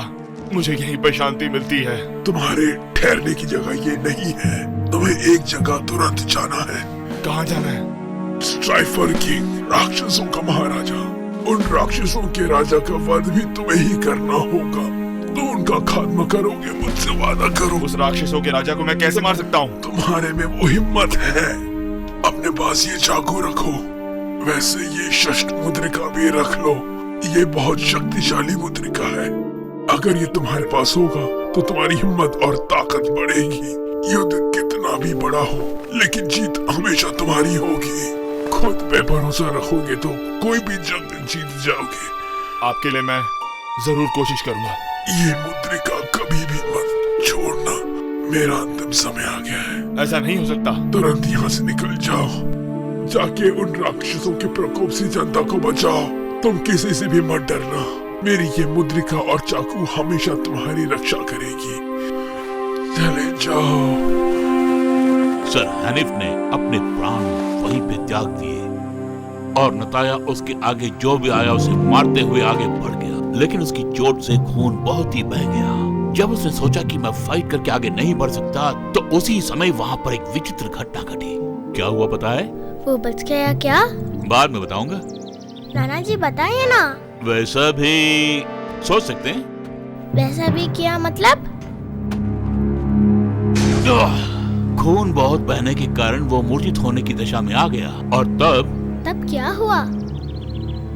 H: मुझे यहीं पर शांति मिलती है।
G: तुम्हारे ठहरने की जगह ये नहीं है। तुम्हें एक जगह तुरंत जाना है।
H: कहाँ जाना है?
G: स्ट्राइफर किंग, राक्षसों का महाराजा। उन राक्षसों के राजा का वध भी तुम्हें ही करना होगा। तुम उनका खात्मा करोगे, मुझसे वादा करो।
H: उस राक्षसों के राजा को मैं कैसे मार सकता हूँ?
G: तुम्हारे में वो हिम्मत है। अपने पास ये चाकू रखो, वैसे ये शस्त्र मुद्रिका भी रख लो। ये बहुत शक्तिशाली मुद्रिका है। अगर ये तुम्हारे पास होगा तो तुम्हारी हिम्मत और ताकत बढ़ेगी। युद्ध कितना भी बड़ा हो, लेकिन जीत हमेशा तुम्हारी होगी। खुद पे भरोसा रखोगे तो कोई भी जंग जीत जाओगे।
H: आपके लिए मैं जरूर कोशिश करूंगा।
G: ये मुद्रिका कभी भी मत छोड़ना। मेरा अंतिम समय आ गया है।
H: ऐसा नहीं हो सकता।
G: तुरंत यहाँ से निकल जाओ। जाके उन राक्षसों के प्रकोप से जनता को बचाओ। तुम किसी से भी मत डरना। मेरी ये मुद्रिका और चाकू हमेशा तुम्हारी रक्षा करेगी। चले जाओ।
F: सर हनीफ ने अपने प्राण वहीं पे त्याग दिए, और नताया उसके आगे जो भी आया उसे मारते हुए आगे बढ़ गया। लेकिन उसकी चोट से खून बहुत ही बह गया। जब उसने सोचा कि मैं फाइट करके आगे नहीं बढ़ सकता, तो उसी समय वहाँ पर एक विचित्र घटना घटी। क्या हुआ पता है?
C: वो बच गया क्या?
F: बाद में बताऊंगा।
C: नाना जी बताइए ना।
F: वैसा भी सोच सकते हैं।
C: वैसा भी क्या मतलब?
F: खून बहुत बहने के कारण वो मूर्छित होने की दशा में आ गया, और
C: तब क्या हुआ?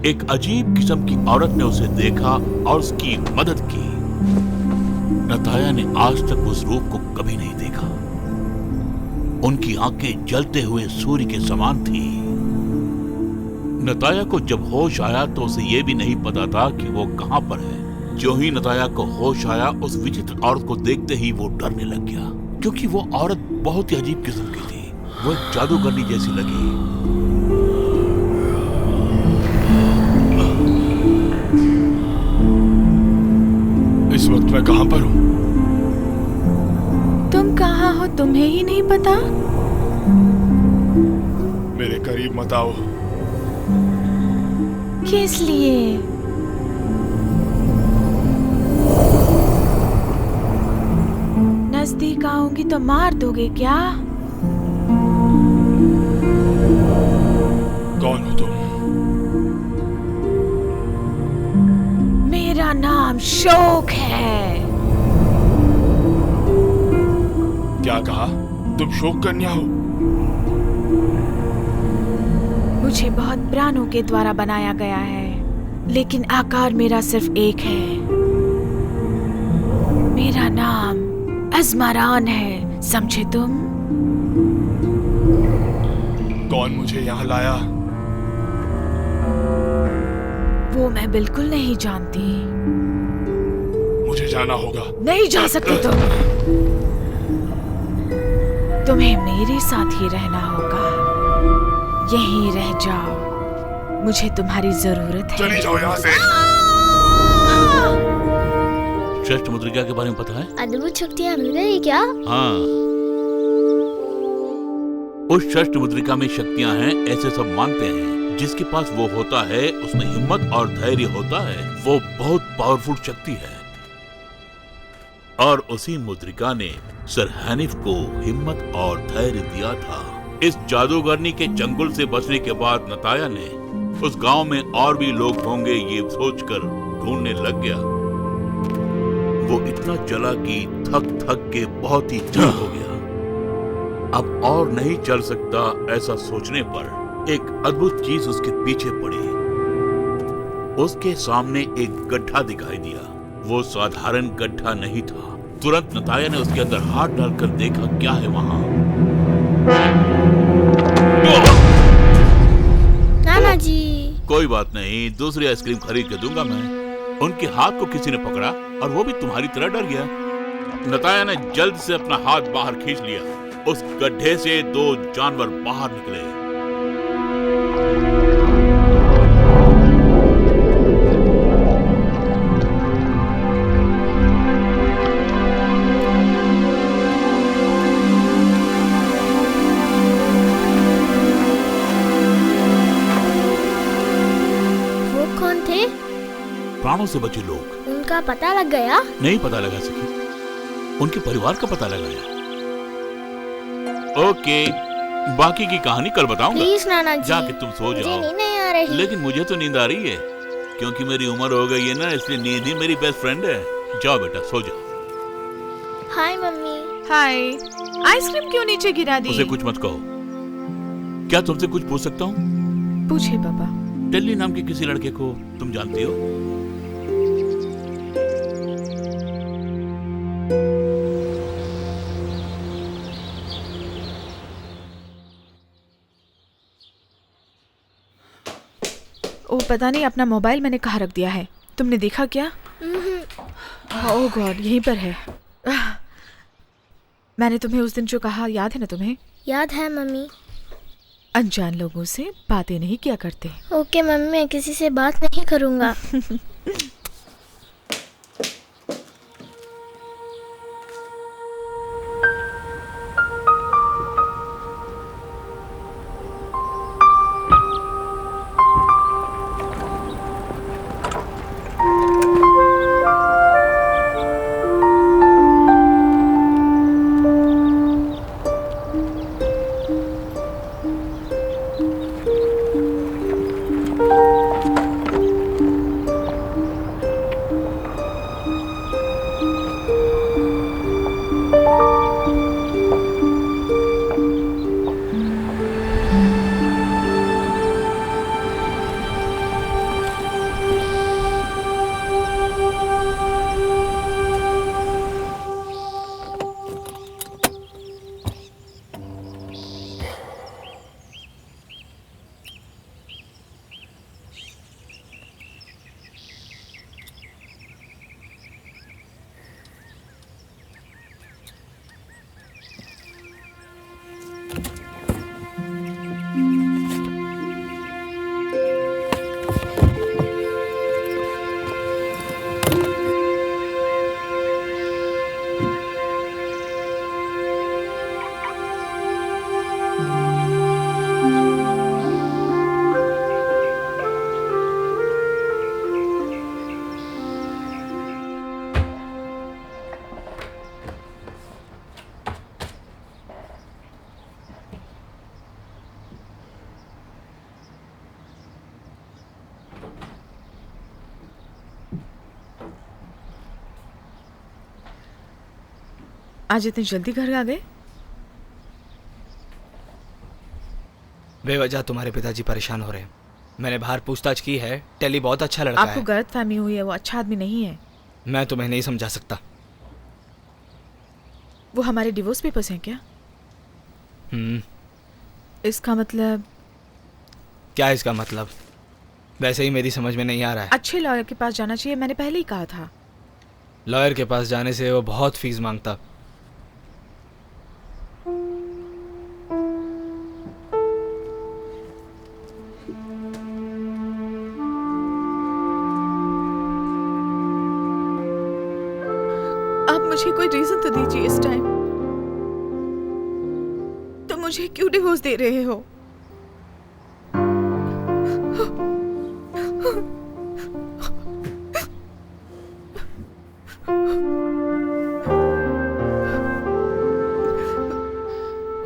F: एक अजीब किस्म की औरत ने उसे देखा और उसकी मदद की। नताया ने आज तक उस रूप को कभी नहीं देखा। उनकी आंखें जलते हुए सूर्य के समान थी। नताया को जब होश आया तो उसे ये भी नहीं पता था कि वो कहाँ पर है। जो ही नताया को होश आया, उस विचित्र औरत को देखते ही वो डरने लग गया, क्योंकि वो औरत बहुत ही अजीब किस्म की थी। वो एक जादूगरनी जैसी लगी।
H: इस वक्त मैं कहाँ पर हूँ?
B: तुम कहाँ हो तुम्हें ही नहीं पता?
H: मेरे करीब मत आओ।
B: किस लिए? नजदीक आऊंगी तो मार दोगे क्या?
H: कौन हो तुम?
B: मेरा नाम शोक है।
H: क्या कहा? तुम शोक कन्या हो?
B: मुझे बहुत प्राणों के द्वारा बनाया गया है, लेकिन आकार मेरा सिर्फ एक है। मेरा नाम अजमरान है, समझे तुम?
H: कौन मुझे यहाँ लाया?
B: वो मैं बिल्कुल नहीं जानती।
H: मुझे जाना होगा।
B: नहीं जा सकते तुम। तुम्हें मेरे साथ ही रहना होगा। यहीं रह जाओ। मुझे तुम्हारी जरूरत है।
H: चली जाओ यहाँ से।
F: श्रेष्ठ मुद्रिका के बारे में पता है?
C: अद्भुत शक्तियाँ मिल गई क्या?
F: हाँ, उस श्रेष्ठ मुद्रिका में शक्तियां हैं, ऐसे सब मानते हैं। जिसके पास वो होता है उसमें हिम्मत और धैर्य होता है। वो बहुत पावरफुल शक्ति है, और उसी मुद्रिका ने सर हनीफ को हिम्मत और धैर्य दिया था। इस जादूगरनी के चंगुल से बचने के बाद नताया ने उस गांव में और भी लोग होंगे ये सोचकर ढूंढने लग गया। वो इतना चला कि थक थक के बहुत ही चल हो गया। अब और नहीं चल सकता ऐसा सोचने पर एक अद्भुत चीज उसके पीछे पड़ी। उसके सामने एक गड्ढा दिखाई दिया। वो साधारण गड्ढा नहीं था। तुरंत नताया ने उसके अंदर हाथ डालकर देखा क्या है वहां।
C: नाना जी।
F: कोई बात नहीं, दूसरी आइसक्रीम खरीद के दूंगा मैं। उनके हाथ को किसी ने पकड़ा और वो भी तुम्हारी तरह डर गया। नताया ने जल्द से अपना हाथ बाहर खींच लिया। उस गड्ढे से 2 जानवर बाहर निकले।
C: वो कौन थे?
F: प्राणों से बचे लोग।
C: उनका पता लग गया?
F: नहीं पता लगा सकी। उनके परिवार का पता लगाया। ओके, बाकी की कहानी कल बताऊंगा।
C: प्लीज नाना जी।
F: जाके तुम सो
C: मुझे
F: जाओ।
C: नींद नहीं आ रही।
F: लेकिन मुझे तो नींद आ रही है, क्योंकि मेरी उम्र हो गई है ना, इसलिए नींद ही मेरी बेस्ट फ्रेंड है। जाओ बेटा सो जाओ।
C: हाय मम्मी।
B: हाय। आइसक्रीम क्यों नीचे गिरा दी?
F: उसे कुछ मत कहो। क्या तुमसे कुछ पूछ सकता हूँ?
B: पूछे पापा।
F: टेली नाम के किसी लड़के को तुम जानती हो?
B: ओ पता नहीं, अपना मोबाइल मैंने कहाँ रख दिया है। तुमने देखा क्या? ओह गॉड, यहीं पर है। मैंने तुम्हें उस दिन जो कहा याद है ना तुम्हें?
C: याद है मम्मी।
B: अनजान लोगों से बातें नहीं किया करते।
C: ओके मम्मी, मैं किसी से बात नहीं करूँगा।
B: आज इतनी जल्दी घर आ गए?
D: बेवजह तुम्हारे पिताजी परेशान हो रहे हैं। मैंने बाहर पूछताछ की है। टेली बहुत अच्छा लड़का है।
B: आपको गलतफहमी हुई है, वो अच्छा आदमी नहीं है।
D: मैं तुम्हें नहीं समझा सकता।
B: वो हमारे डिवोर्स पेपर्स हैं क्या? इसका मतलब?
D: क्या इसका मतलब? वैसे ही मेरी समझ में नहीं आ रहा है।
B: अच्छे लॉयर के पास जाना चाहिए, मैंने पहले ही कहा था।
D: लॉयर के पास जाने से वो बहुत फीस मांगता।
B: आप मुझे कोई रीजन तो दीजिए इस टाइम। तो मुझे क्यों डिवोर्स दे रहे हो?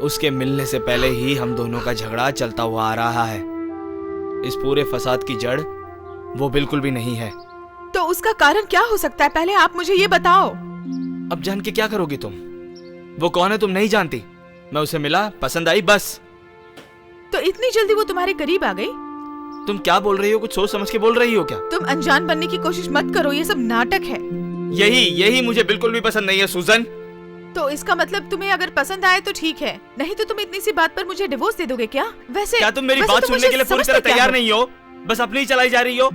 B: उसके मिलने से पहले ही हम दोनों का झगड़ा चलता हुआ आ रहा है।
D: इस पूरे फसाद की जड़ वो बिल्कुल भी नहीं है।
B: तो उसका कारण क्या हो सकता है, पहले आप मुझे ये बताओ।
D: अब जान के क्या करोगी तुम? वो कौन है तुम नहीं जानती। मैं उसे मिला, पसंद आई, बस।
B: तो इतनी जल्दी वो तुम्हारे करीब आ गई?
D: तुम क्या बोल रही हो? कुछ सोच समझ के बोल रही हो क्या?
B: तुम अनजान बनने की कोशिश मत करो, ये सब नाटक है।
D: यही मुझे बिल्कुल भी पसंद नहीं है सूजन।
B: तो इसका मतलब तुम्हें अगर पसंद आए तो ठीक है, नहीं तो तुम इतनी सी बात पर मुझे डिवोर्स दे दोगे क्या? वैसे
D: क्या तुम मेरी
B: वैसे
D: बात
B: तुम
D: सुनने
B: मुझे
D: के लिए पूरी
B: समझते
D: तरह
B: क्या
D: तैयार
B: हो?
D: नहीं हो? बस अपनी ही चलाई जा रही हो।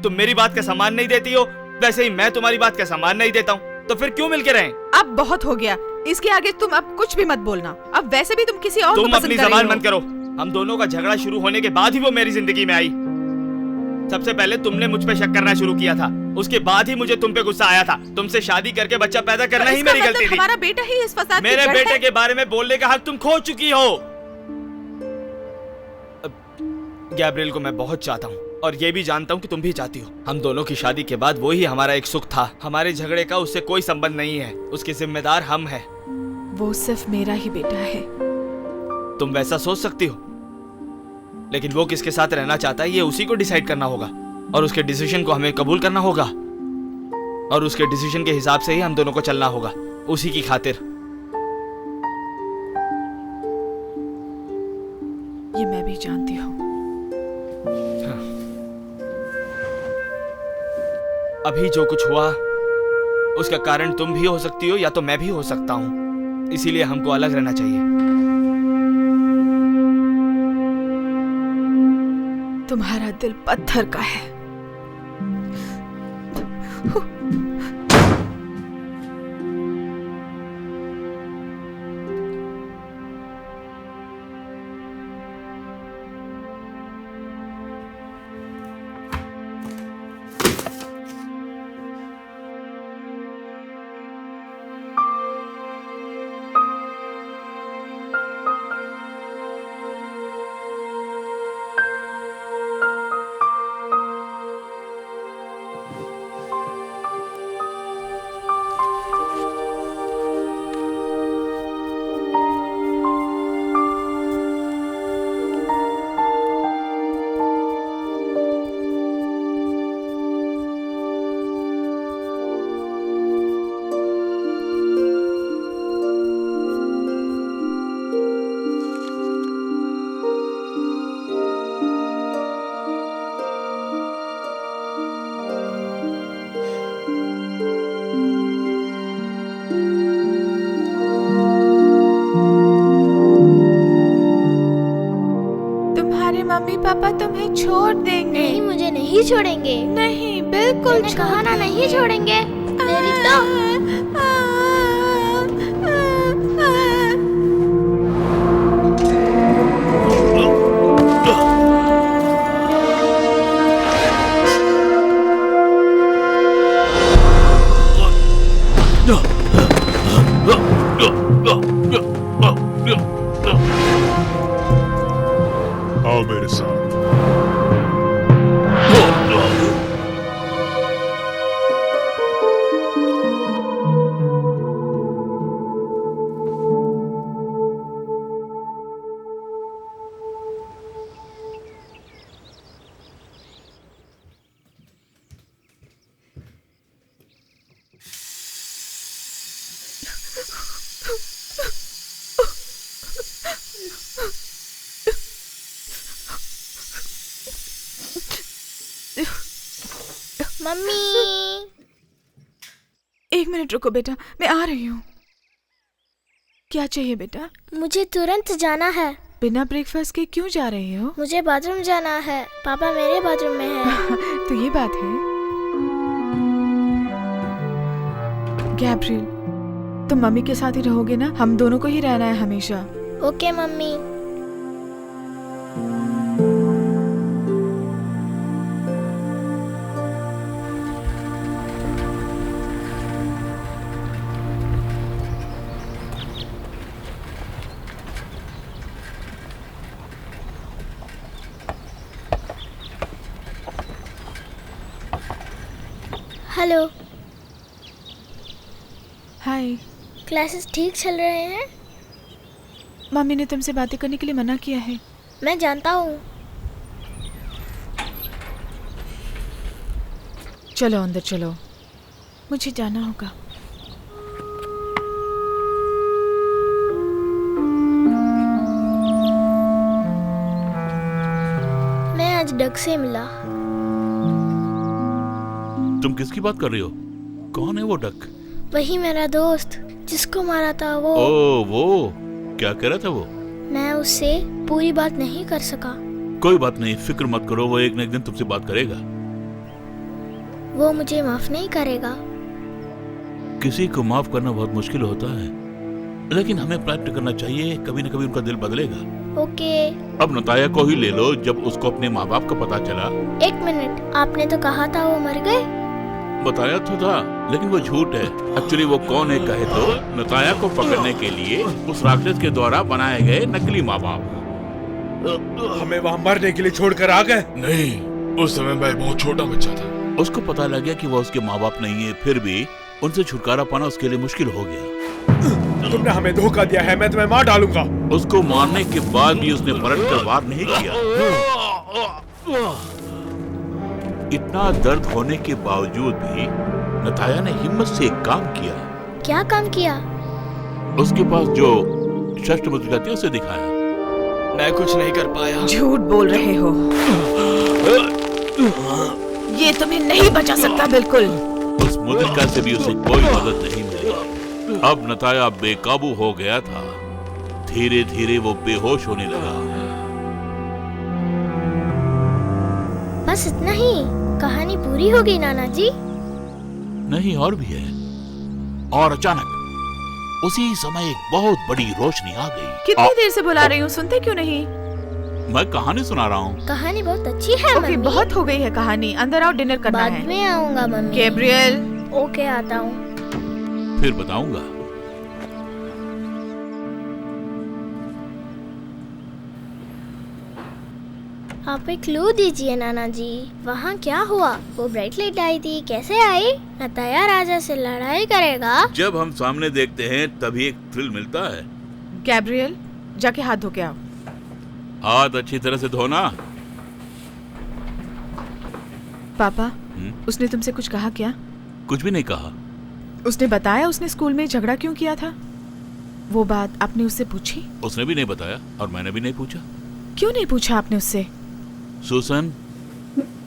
D: तुम मेरी बात का सम्मान नहीं देती हो, वैसे ही मैं तुम्हारी बात का सम्मान नहीं देता हूँ। तो फिर क्यों मिलके रहें?
B: अब बहुत हो गया, इसके आगे तुम अब कुछ भी मत बोलना। अब वैसे भी तुम किसी और को
D: तुम
B: पसंद
D: अपनी
B: कर रही
D: जबान
B: हो।
D: बंद करो। हम दोनों का झगड़ा शुरू होने के बाद ही वो मेरी जिंदगी में आई। सबसे पहले तुमने मुझ पे शक करना शुरू किया था, उसके बाद ही मुझे तुम पे गुस्सा आया था। तुमसे शादी करके बच्चा पैदा करना ही मेरी गलती थी।
B: हमारा बेटा ही इस फसाद की
D: मेरे
B: जड़
D: बेटे
B: है।
D: के बारे में बोलने का हक तुम खो चुकी हो। गैब्रियल को मैं बहुत चाहता हूँ और ये भी जानता हूँ कि तुम भी चाहती हो। हम दोनों की शादी के बाद वो ही हमारा एक सुख था। हमारे झगड़े का उससे कोई संबंध नहीं है, उसके जिम्मेदार हम हैं।
B: वो सिर्फ मेरा ही बेटा है।
D: तुम वैसा सोच सकती हो, लेकिन वो किसके साथ रहना चाहता है ये उसी को डिसाइड करना होगा और उसके डिसीजन को हमें कबूल करना होगा और उसके डिसीजन के हिसाब से ही हम दोनों को चलना होगा, उसी की खातिर।
B: ये मैं भी जानती हूँ।
D: अभी जो कुछ हुआ उसका कारण तुम भी हो सकती हो या तो मैं भी हो सकता हूं, इसीलिए हमको अलग रहना चाहिए।
B: तुम्हारा दिल पत्थर का है। मम्मी पापा तुम्हें छोड़ देंगे।
C: नहीं, मुझे नहीं छोड़ेंगे।
B: नहीं, बिल्कुल
C: मैंने कहा ना, नहीं छोड़ेंगे। मेरी तो
G: आओ मेरे साथ।
C: मम्मी,
B: एक मिनट रुको बेटा, मैं आ रही हूँ। क्या चाहिए बेटा?
C: मुझे तुरंत जाना है।
B: बिना ब्रेकफास्ट के क्यों जा रही हो?
C: मुझे बाथरूम जाना है। पापा मेरे बाथरूम में है।
B: तो ये बात है। गैब्रियल, तुम मम्मी के साथ ही रहोगे ना? हम दोनों को ही रहना है हमेशा।
C: Okay mummy. हेलो।
B: हाय।
C: क्लासेस ठीक चल रहे हैं?
B: मम्मी ने तुमसे बातें करने के लिए मना किया है।
C: मैं जानता हूँ।
B: चलो अंदर चलो, मुझे जाना होगा।
C: मैं आज डक से मिला।
F: तुम किसकी बात कर रही हो? कौन है वो डक?
C: वही मेरा दोस्त जिसको मारा था वो।
F: ओ वो क्या कह रहा था वो?
C: मैं उससे पूरी बात नहीं कर सका।
F: कोई बात नहीं, फिक्र मत करो, वो एक न एक दिन तुमसे बात करेगा।
C: वो मुझे माफ नहीं करेगा।
F: किसी को माफ करना बहुत मुश्किल होता है, लेकिन हमें प्रयत्न करना चाहिए, कभी न कभी उनका दिल बदलेगा।
C: ओके।
F: अब नताया को ही ले लो। जब उसको अपने माँ बाप का पता चला।
C: एक मिनट, आपने तो कहा था वो मर गए।
F: बताया तो था, लेकिन वो झूठ है। एक्चुअली वो कौन है कहे तो नताया को पकड़ने के लिए उस राक्षस के द्वारा बनाए गए नकली माँ बाप।
E: हमें वहाँ मरने के लिए छोड़कर आ गए।
H: नहीं, उस समय मैं बहुत छोटा बच्चा था।
F: उसको पता लग गया कि वो उसके माँ बाप नहीं है, फिर भी उनसे छुटकारा पाना उसके लिए मुश्किल हो गया।
E: तुमने हमें धोखा दिया है, मैं तुम्हें मार डालूंगा।
F: उसको मारने के बाद भी उसने पलट कर वार नहीं किया। इतना दर्द होने के बावजूद भी नताया ने हिम्मत से एक काम किया।
C: क्या काम किया?
F: उसके पास जो शस्त्र मुद्रिका थी उसे दिखाया।
D: मैं कुछ नहीं कर पाया।
B: झूठ बोल रहे हो, ये तुम्हें नहीं बचा सकता बिल्कुल।
F: उस मुद्रिका से भी उसे कोई मदद नहीं मिली। अब नताया बेकाबू हो गया था। धीरे धीरे वो बेहोश होने लगा।
C: बस इतना ही? कहानी पूरी हो गई नाना जी?
F: नहीं, और भी है। और अचानक उसी समय एक बहुत बड़ी रोशनी आ गई।
B: कितनी देर से बुला रही हूँ, सुनते क्यों नहीं?
F: मैं कहानी सुना रहा हूँ।
C: कहानी बहुत अच्छी है
B: ओके,
C: मम्मी।
B: बहुत हो गई है कहानी, अंदर आओ, डिनर करना
C: बाद
B: है।
C: में आऊंगा मम्मी।
B: गैब्रियल।
C: ओके, आता हूँ।
F: फिर बताऊंगा।
C: आप एक क्लू दीजिए नाना जी। वहाँ क्या हुआ? वो ब्राइट लाइट आई थी, कैसे आई? नताया राजा से लड़ाई करेगा?
F: जब हम सामने देखते हैं तभी एक थ्रिल मिलता है।
B: गैब्रियल, जाके हाथ धो के आओ।
F: हाथ अच्छी तरह से धोना।
B: पापा, उसने तुमसे कुछ कहा क्या?
F: कुछ भी नहीं कहा।
B: उसने बताया उसने स्कूल में झगड़ा क्यों किया था? वो बात आपने उससे पूछी?
F: उसने भी नहीं बताया और मैंने भी नहीं पूछा।
B: क्यों नहीं पूछा आपने उससे?
F: सुसन,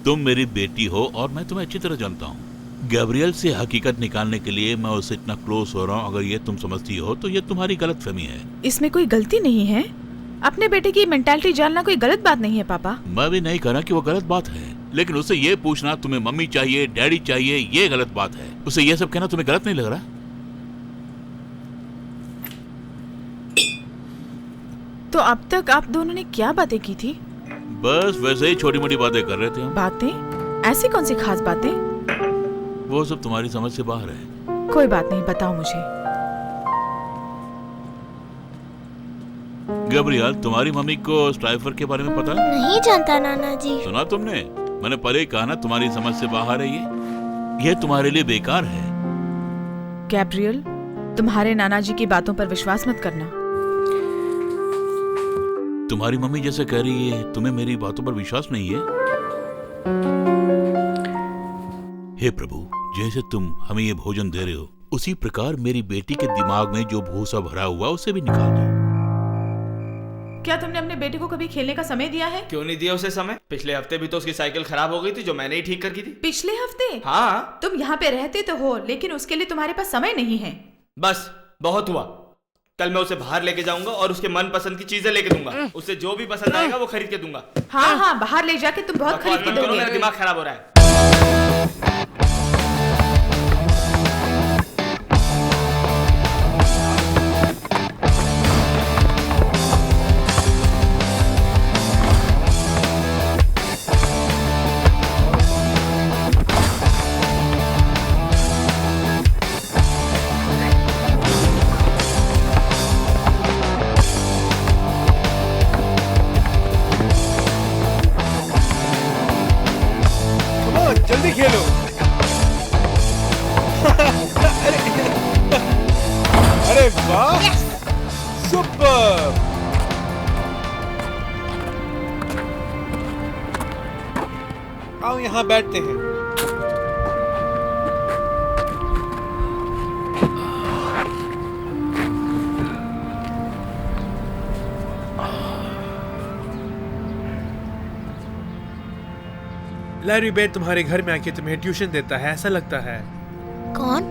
F: तुम मेरी बेटी हो और मैं तुम्हें अच्छी तरह जानता हूँ। गैब्रियल से हकीकत निकालने के लिए मैं उससे इतना क्लोज हो रहा हूँ। अगर ये तुम समझती हो तो ये तुम्हारी गलतफहमी है।
B: इसमें कोई गलती नहीं है। अपने बेटे की मेंटालिटी जानना कोई गलत बात नहीं है पापा।
F: मैं भी नहीं कह रहा कि वो गलत बात है, लेकिन उसे ये पूछना तुम्हें मम्मी चाहिए, डैडी चाहिए, ये गलत बात है। उसे ये सब कहना तुम्हें गलत नहीं लग रहा?
B: तो अब तक आप दोनों ने क्या बातें की थी?
F: बस वैसे ही छोटी मोटी बातें कर रहे थे हम।
B: बातें? ऐसी कौन सी खास बातें?
F: वो सब तुम्हारी समझ से बाहर है।
B: कोई बात नहीं, बताओ मुझे।
F: गैब्रियल, तुम्हारी मम्मी को स्ट्राइफर के बारे में पता है?
C: नहीं जानता नाना जी।
F: सुना तुमने? मैंने पहले ही कहा ना, तुम्हारी समझ से बाहर है ये तुम्हारे लिए बेकार है।
B: गैब्रियल, तुम्हारे नाना जी की बातों पर विश्वास मत करना।
F: तुम्हारी मम्मी जैसे कह रही है, तुम्हें मेरी बातों पर विश्वास नहीं है? हे प्रभु, जैसे तुम हमें ये भोजन दे रहे हो, उसी प्रकार मेरी बेटी के दिमाग में जो भूसा भरा हुआ उसे भी निकाल दो।
B: क्या तुमने अपने बेटे को कभी खेलने का समय दिया है?
D: क्यों नहीं दिया उसे समय? पिछले हफ्ते भी तो उसकी साइकिल खराब हो गई थी, जो मैंने ही ठीक कर की थी।
B: पिछले हफ्ते?
D: हाँ।
B: तुम यहाँ पे रहते तो हो, लेकिन उसके लिए तुम्हारे पास समय नहीं है।
D: बस बहुत हुआ। कल मैं उसे बाहर लेके जाऊंगा और उसके मन पसंद की चीजें लेके दूंगा। उसे जो भी पसंद आएगा वो खरीद के दूंगा।
B: हाँ हाँ, बाहर ले जाके तुम बहुत खरीद के दोगे।
D: मेरा दिमाग खराब हो रहा है।
E: जल्दी खेलो। अरे वाह, सुपर। आओ यहाँ बैठते हैं। लैरी बेड तुम्हारे घर में आके तुम्हें ट्यूशन देता है, ऐसा लगता है।
C: कौन?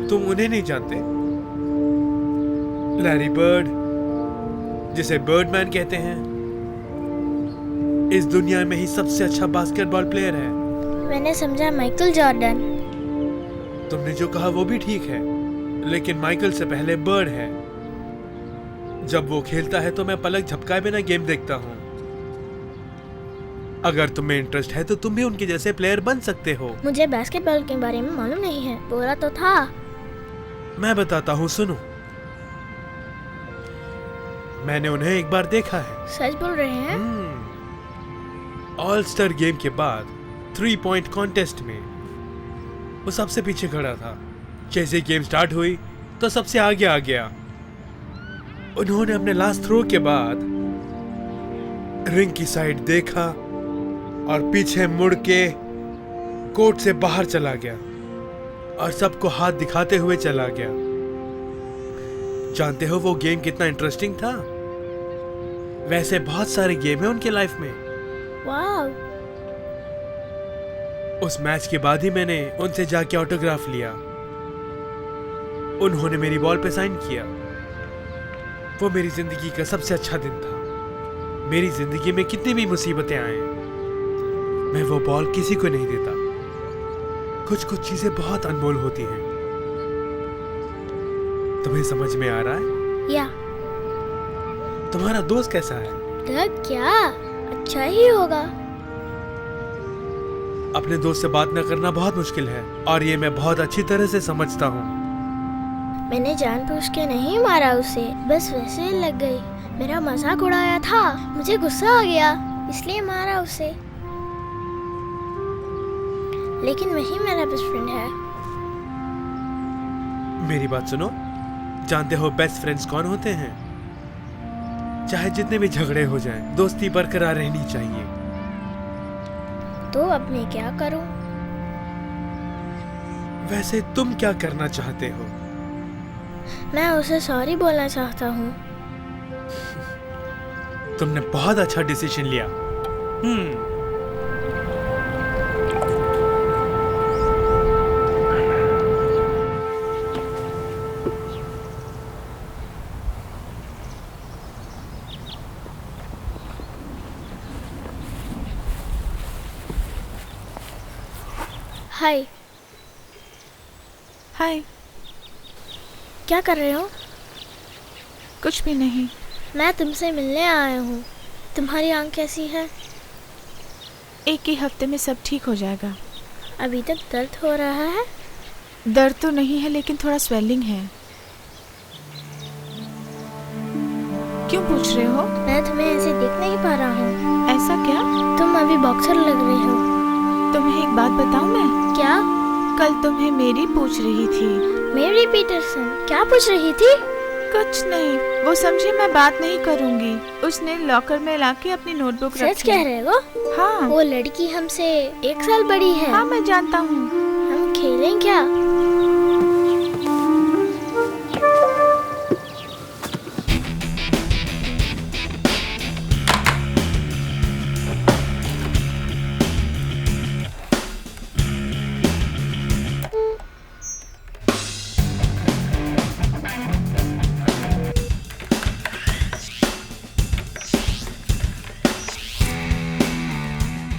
E: तुम उन्हें नहीं जानते? लैरी बर्ड, जिसे बर्डमैन कहते हैं, इस दुनिया में ही सबसे अच्छा बास्केटबॉल प्लेयर है।
C: मैंने समझा माइकल जॉर्डन।
E: तुमने जो कहा वो भी ठीक है, लेकिन माइकल से पहले बर्ड है। जब वो खेलता है तो मैं पलक झपकाए बिना गेम देखता हूँ। अगर तुम्हें इंटरेस्ट है तो तुम भी उनके जैसे प्लेयर बन सकते हो।
C: मुझे बास्केटबॉल के बारे में मालूम नहीं है, बोला तो था।
E: मैं बताता हूँ, सुनो। मैंने उन्हें एक बार देखा है।
C: सच बोल रहे हैं?
E: ऑल स्टार गेम के बाद 3 पॉइंट कॉन्टेस्ट में वो सबसे पीछे खड़ा था। जैसे गेम स्टार्ट हुई तो सबसे आगे आ गया। उन्होंने अपने लास्ट थ्रो के बाद रिंग की साइड देखा और पीछे मुड़ के कोर्ट से बाहर चला गया और सबको हाथ दिखाते हुए चला गया। जानते हो वो गेम कितना इंटरेस्टिंग था? वैसे बहुत सारे गेम है उनके लाइफ में।
C: वाव!
E: उस मैच के बाद ही मैंने उनसे जाके ऑटोग्राफ लिया। उन्होंने मेरी बॉल पे साइन किया। वो मेरी जिंदगी का सबसे अच्छा दिन था। मेरी जिंदगी में कितनी भी मुसीबतें आए, मैं वो बॉल किसी को नहीं देता। कुछ कुछ चीजें बहुत अनमोल होती हैं। तुम्हें समझ में आ रहा है?
C: या
E: तुम्हारा दोस्त कैसा है?
C: डग क्या? अच्छा ही होगा।
E: अपने दोस्त से बात न करना बहुत मुश्किल है और ये मैं बहुत अच्छी तरह से समझता हूँ।
C: मैंने जानबूझ के नहीं मारा उसे, बस वैसे ही लग गई। मेरा मजाक उड़ाया था, मुझे गुस्सा आ गया इसलिए मारा उसे। लेकिन वही मेरा बेस्ट फ्रेंड है।
E: मेरी बात सुनो। जानते हो बेस्ट फ्रेंड्स कौन होते हैं? चाहे जितने भी झगड़े हो जाएं, दोस्ती बरकरार रहनी चाहिए।
C: तो अब मैं क्या करूं?
E: वैसे तुम क्या करना चाहते हो?
C: मैं उसे सॉरी बोलना चाहता हूँ।
E: तुमने बहुत अच्छा डिसीजन लिया।
C: हाय।
B: हाय।
C: क्या कर रहे हो?
B: कुछ भी नहीं।
C: मैं तुमसे मिलने आया हूँ। तुम्हारी आंख कैसी है?
B: एक ही हफ्ते में सब ठीक हो जाएगा।
C: अभी तक दर्द हो रहा है?
B: दर्द तो नहीं है, लेकिन थोड़ा स्वेलिंग है। क्यों पूछ रहे हो?
C: मैं तुम्हें ऐसे देख नहीं पा रहा हूँ।
B: ऐसा क्या?
C: तुम अभी बॉक्सर लग रही हो।
B: तुम्हें एक बात बताऊं मैं?
C: क्या?
B: कल तुम्हें मेरी पूछ रही थी।
C: मेरी पीटरसन क्या पूछ रही थी?
B: कुछ नहीं, वो समझी मैं बात नहीं करूंगी। उसने लॉकर में लाके अपनी नोटबुक रखी।
C: सच कह रहे हो?
B: हाँ।
C: वो लड़की हमसे 1 साल बड़ी है।
B: हाँ मैं जानता हूँ।
C: हम खेलें क्या?